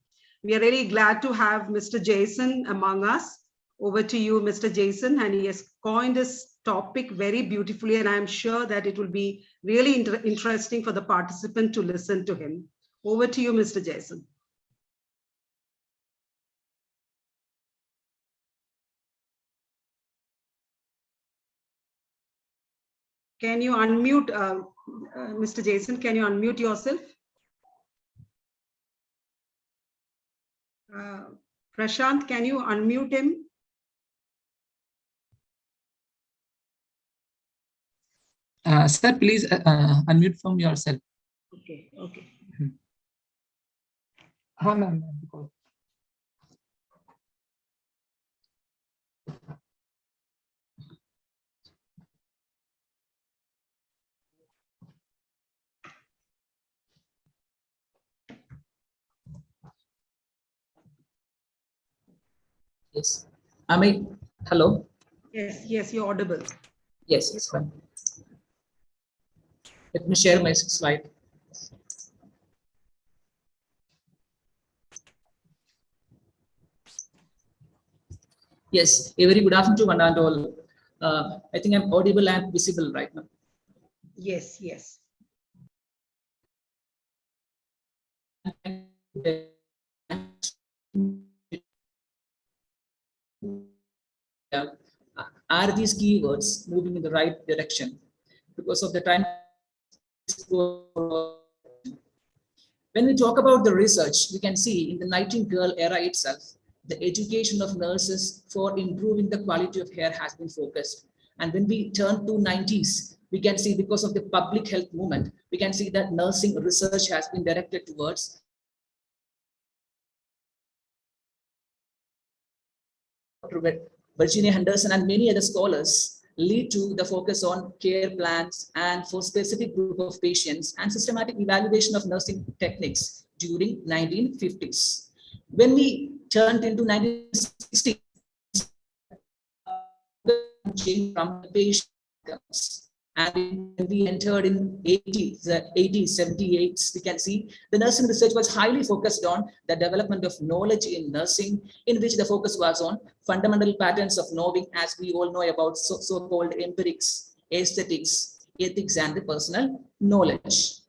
We are really glad to have Mr. Jason among us. Over to you, Mr. Jason, and he has coined this topic very beautifully, and I'm sure that it will be really interesting for the participant to listen to him. Over to you, Mr. Jason. Can you unmute, Mr. Jason, can you unmute yourself? Prashant, can you unmute him? Sir, please unmute from yourself. Okay, okay. Ma'am. Yes. Hello? Yes, yes, you're audible. Yes, it's fine. Let me share my slide. Yes, a very good afternoon to one and all. I think I'm audible and visible right now. Yes, yes. Are these keywords moving in the right direction? Because of the time. When we talk about the research, we can see in the Nightingale era itself, the education of nurses for improving the quality of care has been focused. And when we turn to 90s, we can see because of the public health movement, we can see that nursing research has been directed towards Virginia Henderson and many other scholars lead to the focus on care plans and for specific group of patients and systematic evaluation of nursing techniques during 1950s. When we turned into 1960s, from the patients, and when we entered in 80s, 78s, we can see the nursing research was highly focused on the development of knowledge in nursing, in which the focus was on fundamental patterns of knowing, as we all know about so-called empirics, aesthetics, ethics, and the personal knowledge.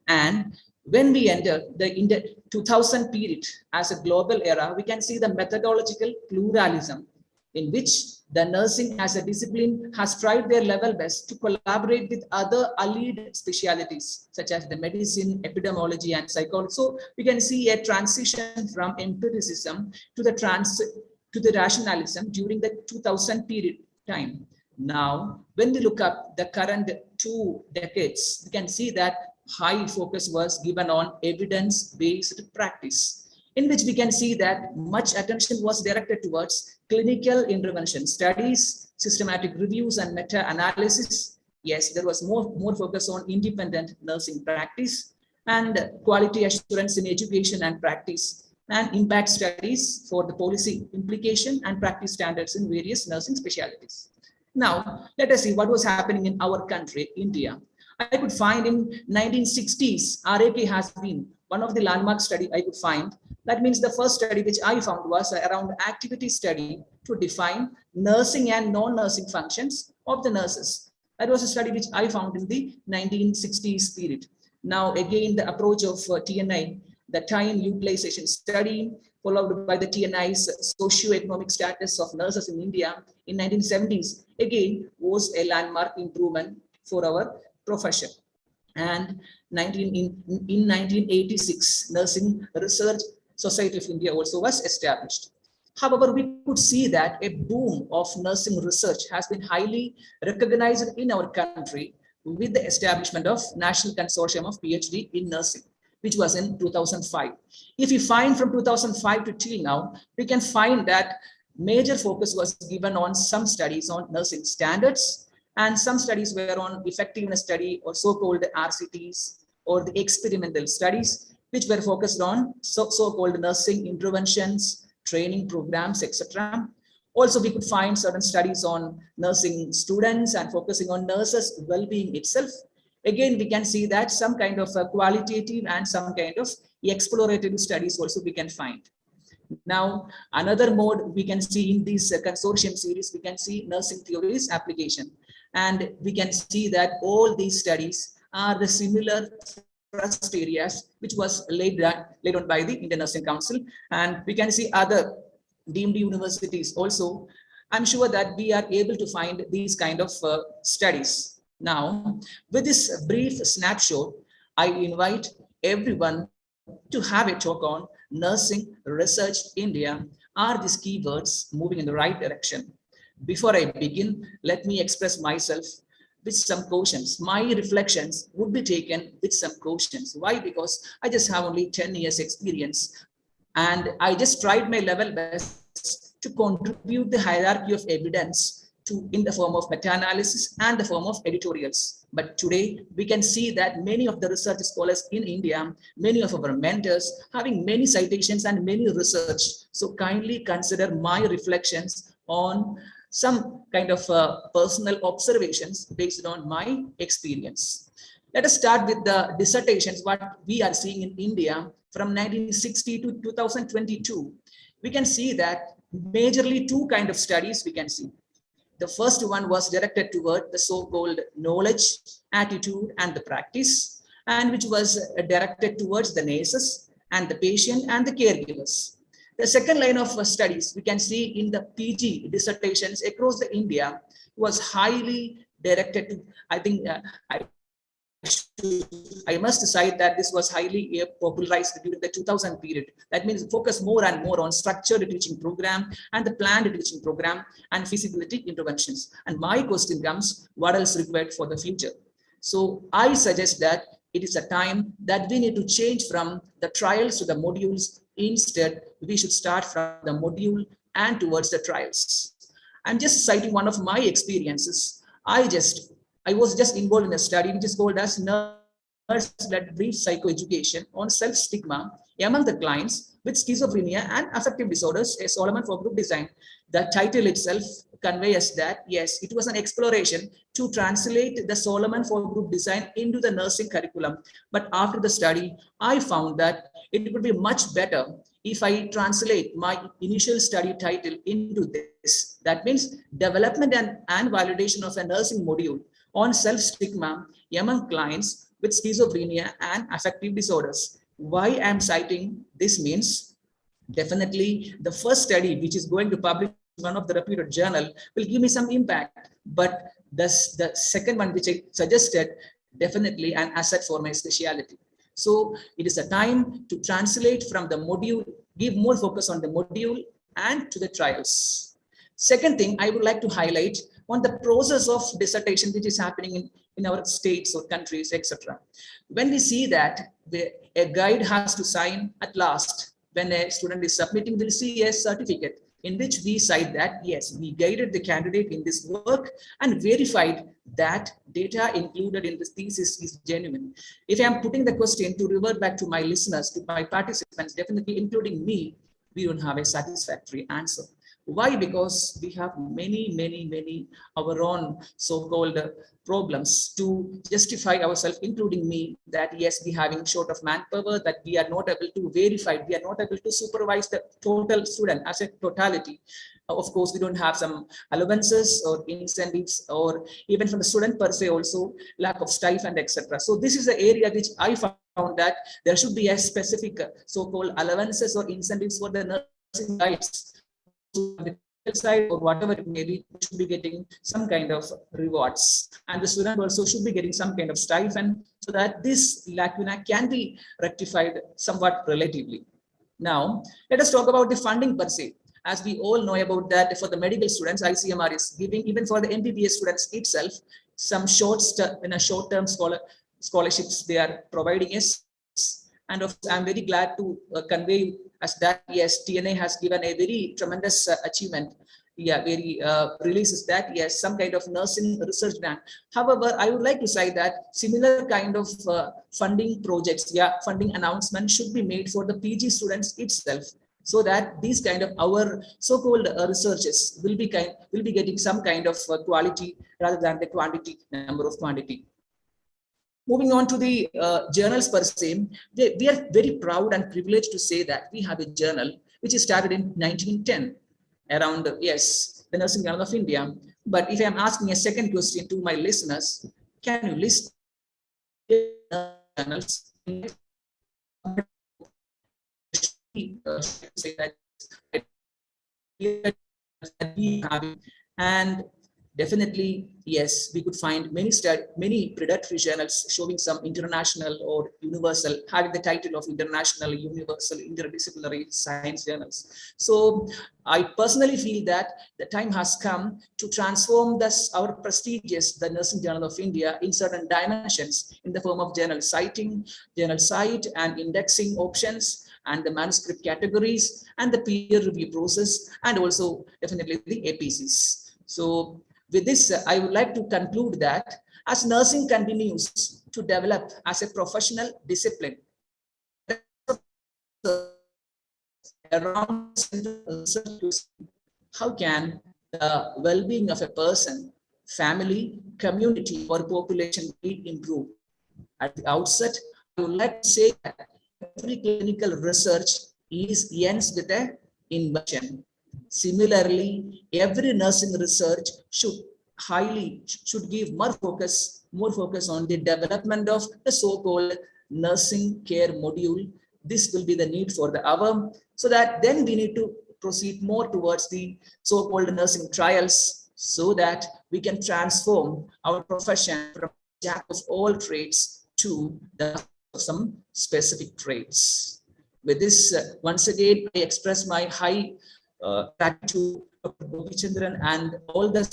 And when we enter the 2000 period as a global era, we can see the methodological pluralism in which the nursing as a discipline has tried their level best to collaborate with other allied specialities such as the medicine, epidemiology, and psychology. So we can see a transition from empiricism to the rationalism during the 2000 period time. Now, when we look up the current 2 decades, we can see that high focus was given on evidence-based practice, in which we can see that much attention was directed towards clinical intervention studies, systematic reviews, and meta-analysis. Yes, there was more focus on independent nursing practice and quality assurance in education and practice, and impact studies for the policy implication and practice standards in various nursing specialties. Now, let us see what was happening in our country, India. I could find in 1960s, RAK has been one of the landmark study I could find. That means the first study which I found was around activity study to define nursing and non-nursing functions of the nurses. That was a study which I found in the 1960s period. Now, again, the approach of TNI, the time utilization study, followed by the TNI's socio-economic status of nurses in India in 1970s, again, was a landmark improvement for our profession. And in 1986, Nursing Research Society of India also was established. However, we could see that a boom of nursing research has been highly recognized in our country with the establishment of National Consortium of PhD in Nursing, which was in 2005. If you find from 2005 to till now, we can find that major focus was given on some studies on nursing standards, and some studies were on effectiveness study or so-called RCTs or the experimental studies, which were focused on so-called nursing interventions, training programs, etc. Also, we could find certain studies on nursing students and focusing on nurses' well-being itself. Again, we can see that some kind of qualitative and some kind of exploratory studies also we can find. Now, another mode we can see in this consortium series, we can see nursing theories application. And we can see that all these studies are the similar thrust areas which was laid on by the Indian Nursing Council. And we can see other deemed universities also. I'm sure that we are able to find these kind of studies. Now, with this brief snapshot, I invite everyone to have a talk on nursing research India. Are these keywords moving in the right direction? Before I begin, let me express myself with some cautions. My reflections would be taken with some cautions. Why? Because I just have only 10 years experience, and I just tried my level best to contribute the hierarchy of evidence in the form of meta-analysis and the form of editorials. But today we can see that many of the research scholars in India, many of our mentors having many citations and many research. So kindly consider my reflections on some kind of personal observations based on my experience. Let us start with the dissertations, what we are seeing in India from 1960 to 2022. We can see that majorly two kind of studies we can see. The first one was directed toward the so-called knowledge, attitude, and the practice, and which was directed towards the nurses and the patient and the caregivers. The second line of studies we can see in the PG dissertations across the India was highly directed to, I think, I must cite that this was highly popularized during the 2000 period. That means focus more and more on structured teaching program and the planned teaching program and feasibility interventions. And my question comes, what else required for the future? So I suggest that it is a time that we need to change from the trials to the modules. Instead, we should start from the module and towards the trials. I'm just citing one of my experiences. I was just involved in a study which is called as nurse-led brief psychoeducation on self-stigma among the clients with schizophrenia and affective disorders, a Solomon for group design. The title itself conveys that, yes, it was an exploration to translate the Solomon for group design into the nursing curriculum. But after the study, I found that it would be much better if I translate my initial study title into this. That means development and validation of a nursing module on self-stigma among clients with schizophrenia and affective disorders. Why I'm citing this means, definitely the first study which is going to publish one of the reputed journal will give me some impact, but the second one which I suggested, definitely an asset for my specialty. So it is a time to translate from the module, give more focus on the module and to the trials. Second thing I would like to highlight on the process of dissertation which is happening in our states or countries, etc. When we see that a guide has to sign at last, when a student is submitting, we'll see a certificate in which we cite that, yes, we guided the candidate in this work and verified that data included in this thesis is genuine. If I'm putting the question to revert back to my listeners, to my participants, definitely including me, we don't have a satisfactory answer. Why? Because we have many our own so-called problems to justify ourselves, including me, that yes, we having short of manpower, that we are not able to verify, we are not able to supervise the total student as a totality. Of course, we don't have some allowances or incentives, or even from the student per se also lack of stipend, etc. So this is the area which I found that there should be a specific so-called allowances or incentives for the nursing guides. The side or whatever it may be, should be getting some kind of rewards, and the student also should be getting some kind of stipend, so that this lacuna can be rectified somewhat relatively. Now let us talk about the funding per se. As we all know about that, for the medical students, ICMR is giving, even for the MBBS students itself, some short-term scholarships they are providing us. And of course, I'm very glad to convey as that, yes, TNA has given a very tremendous achievement. Yeah, very releases that, yes, some kind of nursing research grant. However, I would like to say that similar kind of funding projects, funding announcements should be made for the PG students itself, so that these kind of our so-called researchers will be getting some kind of quality rather than the quantity. Moving on to the journals per se, we are very proud and privileged to say that we have a journal which is started in 1910 around, yes, the Nursing Journal of India. But if I'm asking a second question to my listeners, can you list journals? Say that and definitely, yes, we could find many predatory journals showing some international or universal, having the title of international, universal, interdisciplinary science journals. So I personally feel that the time has come to transform our prestigious, the Nursing Journal of India, in certain dimensions in the form of journal citing, journal cite and indexing options, and the manuscript categories, and the peer review process, and also definitely the APCs. So with this, I would like to conclude that as nursing continues to develop as a professional discipline, around how can the well-being of a person, family, community, or population be improved? At the outset, I would like to say that every clinical research ends with an invention. Similarly, every nursing research should give more focus on the development of the so-called nursing care module. This will be the need for the hour, so that then we need to proceed more towards the so-called nursing trials, so that we can transform our profession from jack of all trades to the some specific trades. With this, once again, I express my high gratitude to Dr. Gopichandran and all the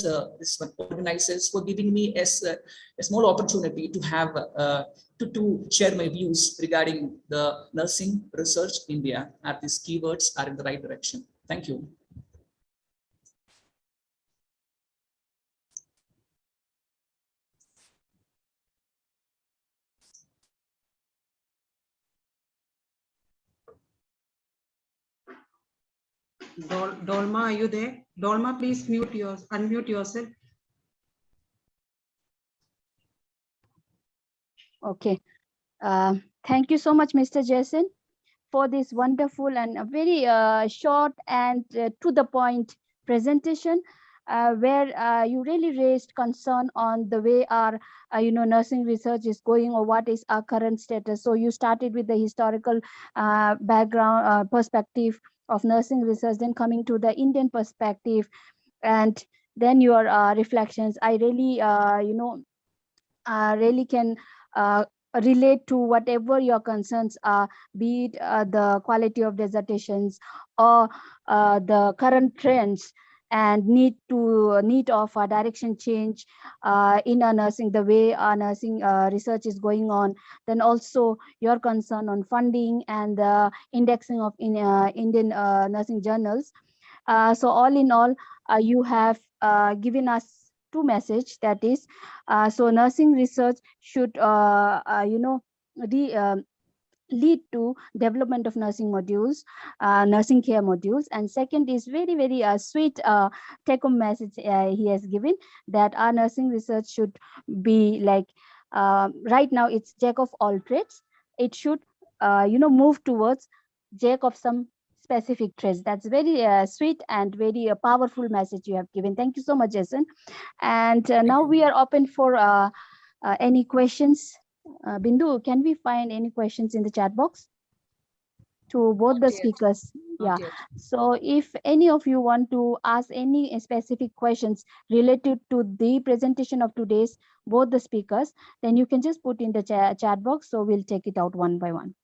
organizers for giving me a small opportunity to have to share my views regarding the nursing research in India, as these keywords are in the right direction. Thank you. Dolma, are you there? Dolma, please unmute yourself. Okay. Thank you so much, Mr. Jason, for this wonderful and a very short and to the point presentation, where you really raised concern on the way our nursing research is going, or what is our current status. So you started with the historical background perspective of nursing research, then coming to the Indian perspective, and then your reflections. I really really can relate to whatever your concerns are, be it the quality of dissertations or the current trends and need of a direction change in our nursing, the way our nursing research is going on. Then also your concern on funding and the indexing of Indian nursing journals. So all in all, you have given us two messages, that is, so nursing research should lead to development of nursing modules, nursing care modules. And second is very, very sweet take-home message he has given, that our nursing research should be like, right now it's jack of all trades. It should move towards jack of some specific trades. That's very sweet and very powerful message you have given. Thank you so much, Jason. And now we are open for any questions. Bindu, can we find any questions in the chat box to both the speakers? Yeah. So if any of you want to ask any specific questions related to the presentation of today's both the speakers, then you can just put in the chat box. So we'll take it out one by one.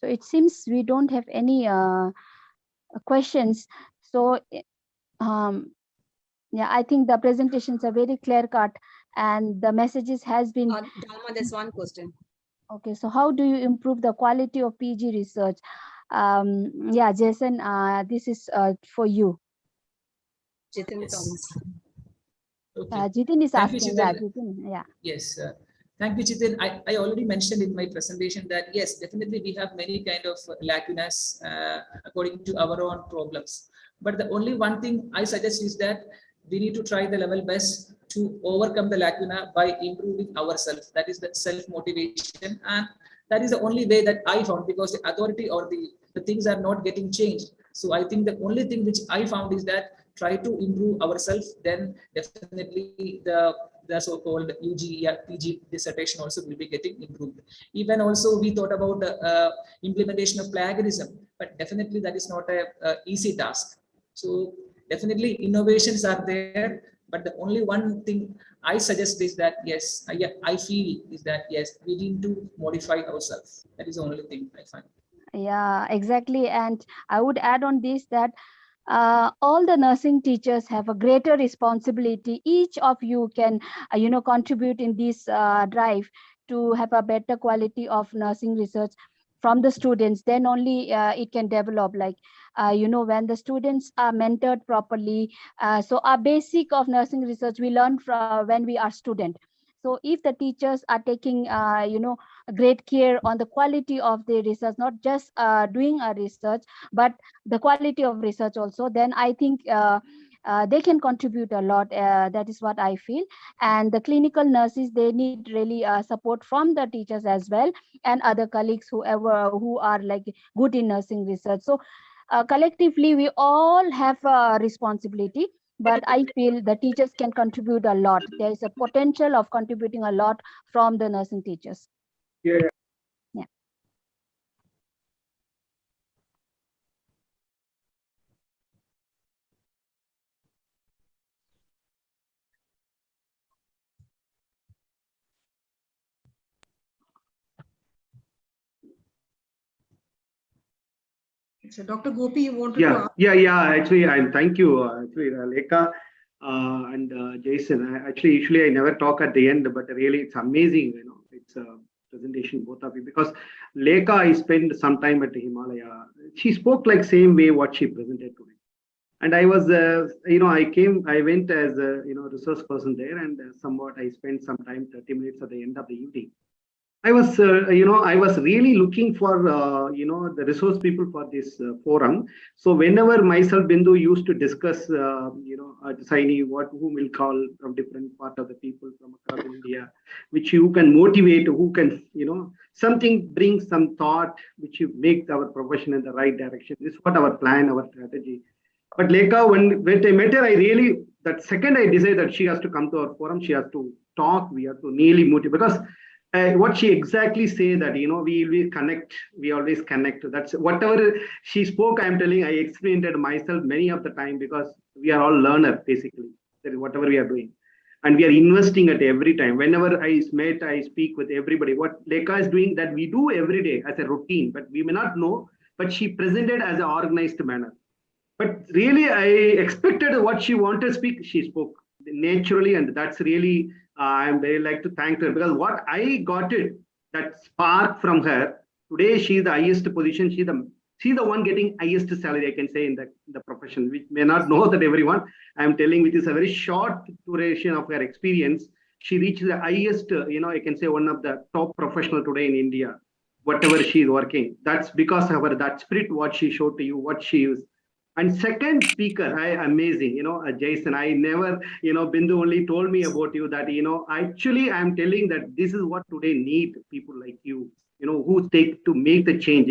So it seems we don't have any questions. So yeah, I think the presentations are very clear cut and the messages has been. Dalma, there's one question. Okay, so how do you improve the quality of PG research? Yeah, Jason, this is for you. Jitin Thomas. Okay. Jitin is Thank asking. you, Yeah, Jitin. Jitin, yeah. Yes. Thank you, Jitin. I already mentioned in my presentation that yes, definitely we have many kind of lacunas according to our own problems. But the only one thing I suggest is that we need to try the level best to overcome the lacuna by improving ourselves. That is the self-motivation, and that is the only way that I found, because the authority or the things are not getting changed. So I think the only thing which I found is that try to improve ourselves, then definitely the the so-called UG or PG dissertation also will be getting improved. Even also we thought about implementation of plagiarism, but definitely that is not a easy task. So definitely innovations are there, but the only one thing I suggest is that yes, I feel is that yes, we need to modify ourselves. That is the only thing I find. Yeah, exactly. And I would add on this that all the nursing teachers have a greater responsibility. Each of you can, contribute in this drive to have a better quality of nursing research from the students. Then only it can develop. Like, when the students are mentored properly. So our basic of nursing research we learn from when we are student. So if the teachers are taking, great care on the quality of the research, not just doing a research, but the quality of research also, then I think they can contribute a lot. That is what I feel. And the clinical nurses, they need really support from the teachers as well, and other colleagues who are like good in nursing research. So collectively, we all have a responsibility. But I feel the teachers can contribute a lot. There is a potential of contributing a lot from the nursing teachers. Yeah. Yeah. So Dr. Gopi, you wanted to ask? Yeah. Actually, I thank you, Lekha and Jason. Usually I never talk at the end, but really it's amazing. It's a presentation both of you, because Lekha, I spent some time at the Himalaya. She spoke like same way what she presented today. And I was, I went as a resource person there, and somewhat I spent some time, 30 minutes at the end of the evening. I was, I was really looking for, the resource people for this forum. So whenever myself, Bindu used to discuss, Saini, whom will call from different part of the people from across India, which you can motivate, who can, something bring some thought, which you make our profession in the right direction. This is what our plan, our strategy. But Lekha, when I met her, that second I decided that she has to come to our forum, she has to talk, we have to really motivate, because what she exactly say that, we connect, we always connect. That's whatever she spoke, I'm telling, I experienced it myself many of the time, because we are all learner, basically, that is whatever we are doing. And we are investing at every time. Whenever I speak with everybody. What Lekha is doing, that we do every day as a routine, but we may not know, but she presented as an organized manner. But really, I expected what she wanted to speak, she spoke naturally, and that's really, I'm very like to thank her, because what I got it, that spark from her. Today, she's the highest position. She's the one getting highest salary, I can say, in the profession, which may not know that everyone. I'm telling, which is a very short duration of her experience. She reached the highest, I can say one of the top professional today in India, whatever she is working. That's because of her, that spirit, what she showed to you, what she is. And second speaker, amazing, Jason, I never, Bindu only told me about you that, actually I'm telling that this is what today need people like you, who take to make the change.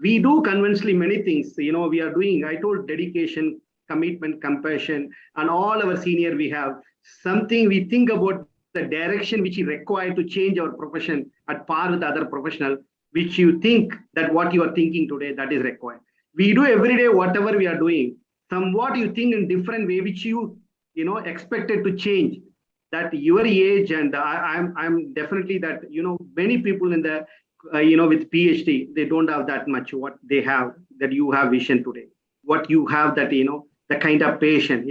We do conventionally many things, we are doing, I told dedication, commitment, compassion, and all our senior, we have something we think about the direction which is required to change our profession at par with other professional, which you think that what you are thinking today, that is required. We do every day whatever we are doing. Somewhat you think in different way, which you expected to change. That your age, and I'm definitely that many people in the with PhD, they don't have that much what they have, that you have vision today. What you have, that the kind of patient,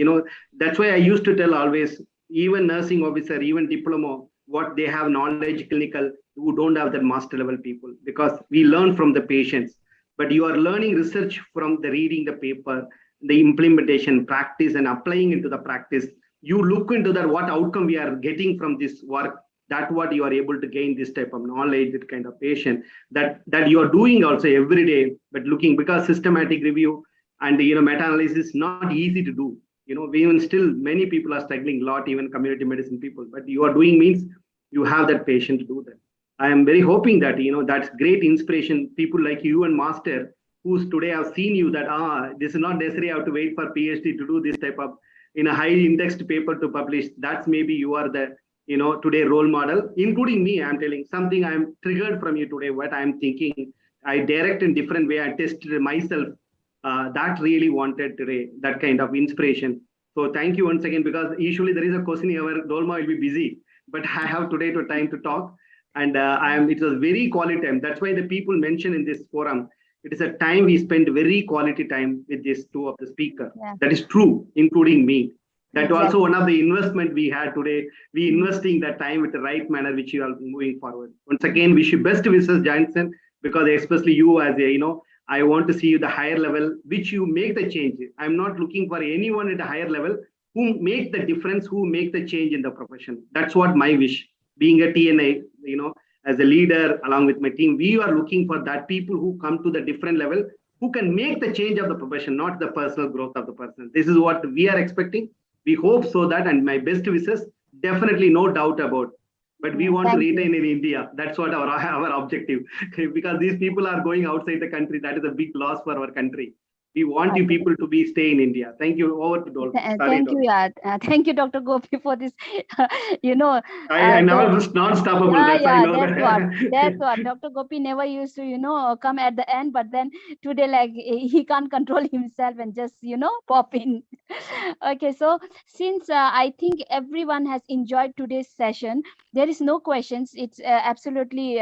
that's why I used to tell always, even nursing officer, even diploma, what they have knowledge clinical, who don't have that master level people, because we learn from the patients. But you are learning research from the reading the paper, the implementation, practice, and applying into the practice. You look into that, what outcome we are getting from this work. That what you are able to gain this type of knowledge, that kind of patient, that you are doing also every day. But looking, because systematic review and meta-analysis is not easy to do. We even still many people are struggling a lot, even community medicine people. But you are doing means you have that patient to do that. I am very hoping that, that's great inspiration. People like you and Master, who's today have seen you that, this is not necessary. I have to wait for PhD to do this type of, in a highly indexed paper to publish. That's maybe you are the today role model, including me. I'm telling something I'm triggered from you today, what I'm thinking. I direct in different way. I tested myself. That really wanted today, that kind of inspiration. So thank you once again, because usually there is a question here where Dolma will be busy, but I have today to time to talk. And it was very quality time. That's why the people mentioned in this forum, it is a time we spend very quality time with these two of the speaker. Yeah. That is true, including me. That Exactly. also one of the investment we had today. We investing that time with the right manner, which you are moving forward. Once again, wish you best wishes, Johnson, because especially you as a, I want to see you the higher level, which you make the change. I'm not looking for anyone at a higher level who make the difference, who make the change in the profession. That's what my wish. Being a TNI, as a leader along with my team, we are looking for that people who come to the different level, who can make the change of the profession, not the personal growth of the person. This is what we are expecting. We hope so that, and my best wishes, definitely no doubt about. But we want to retain in India. That's what our objective. Because these people are going outside the country. That is a big loss for our country. We want you people to stay in India. Thank you. Over to Dolma. Thank you, thank you, Dr. Gopi, for this. I never was non-stoppable. That's what Dr. Gopi never used to, come at the end, but then today, like, he can't control himself and just, pop in. Okay, so since I think everyone has enjoyed today's session, there is no questions. It's absolutely,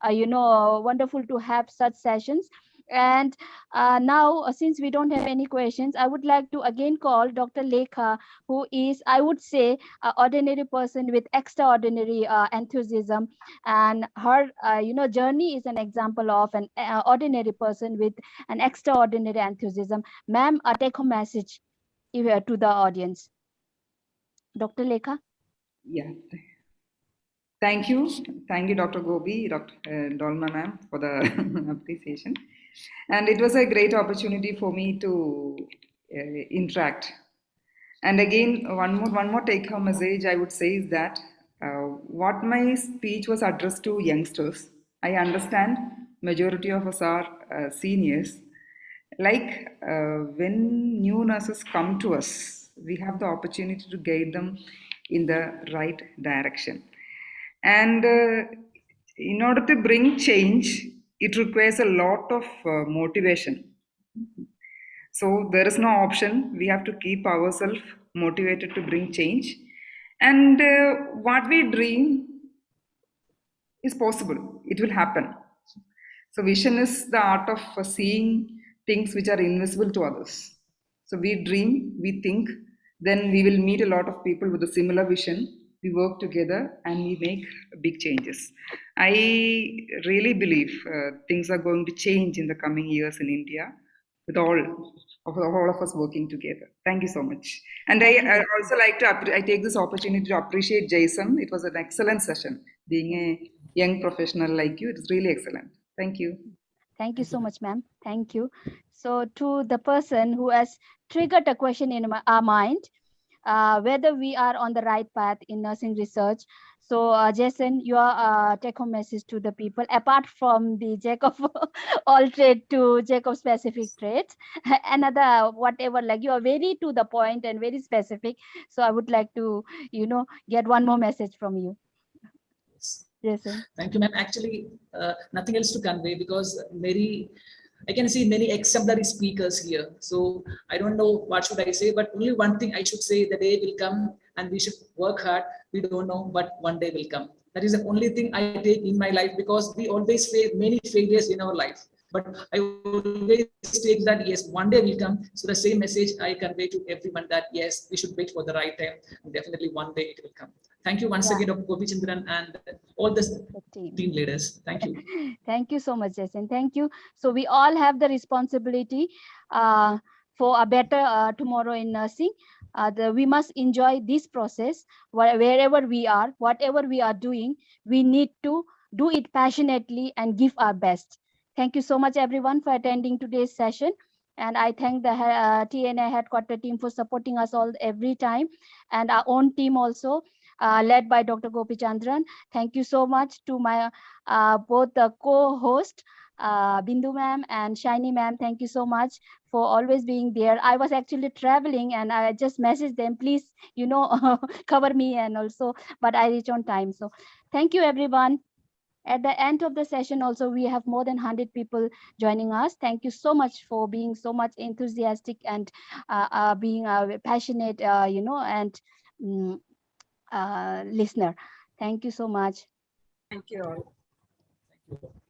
wonderful to have such sessions. And now, since we don't have any questions, I would like to again call Dr. Lekha, who is, I would say, an ordinary person with extraordinary enthusiasm. And her, journey is an example of an ordinary person with an extraordinary enthusiasm. Ma'am, a take-home message to the audience. Dr. Lekha? Yeah. Thank you, Dr. Gopi, Dr. Dolma ma'am, for the appreciation. And it was a great opportunity for me to interact. And again, one more take-home message I would say is that what my speech was addressed to youngsters. I understand majority of us are seniors. Like when new nurses come to us, we have the opportunity to guide them in the right direction. And in order to bring change, it requires a lot of motivation. So there is no option. We have to keep ourselves motivated to bring change. And what we dream is possible. It will happen. So vision is the art of seeing things which are invisible to others. So we dream, we think, then we will meet a lot of people with a similar vision. We work together and we make big changes. I really believe things are going to change in the coming years in India with all of us working together. Thank you so much. And I also like to, I take this opportunity to appreciate Jason. It was an excellent session. Being a young professional like you, it's really excellent. Thank you. Thank you so much, ma'am. Thank you. So to the person who has triggered a question in our mind, whether we are on the right path in nursing research. So Jason, your take-home message to the people, apart from the jack of all trade to jack of specific trades, another whatever, like you are very to the point and very specific. So I would like to, get one more message from you. Jason. Thank you, ma'am. Actually, nothing else to convey because I can see many exemplary speakers here. So I don't know what should I say, but only one thing I should say: the day will come and we should work hard. We don't know, but one day will come. That is the only thing I take in my life, because we always face many failures in our life. But I always take that, yes, one day will come. So the same message I convey to everyone, that yes, we should wait for the right time. And definitely one day it will come. Thank you once again, Dr. Gopi Chandran and all the team leaders. Thank you. Thank you so much, Jason. Thank you. So we all have the responsibility for a better tomorrow in nursing. We must enjoy this process wherever we are, whatever we are doing. We need to do it passionately and give our best. Thank you so much, everyone, for attending today's session. And I thank the TNI headquarter team for supporting us all every time, and our own team also, led by Dr. Gopi Chandran. Thank you so much to my both the co-host, Bindu ma'am and Shiny ma'am, thank you so much for always being there. I was actually traveling and I just messaged them, please, cover me, and also, but I reach on time. So thank you, everyone. At the end of the session also, we have more than 100 people joining us. Thank you so much for being so much enthusiastic and being passionate, and listener. Thank you so much. Thank you all. Thank you.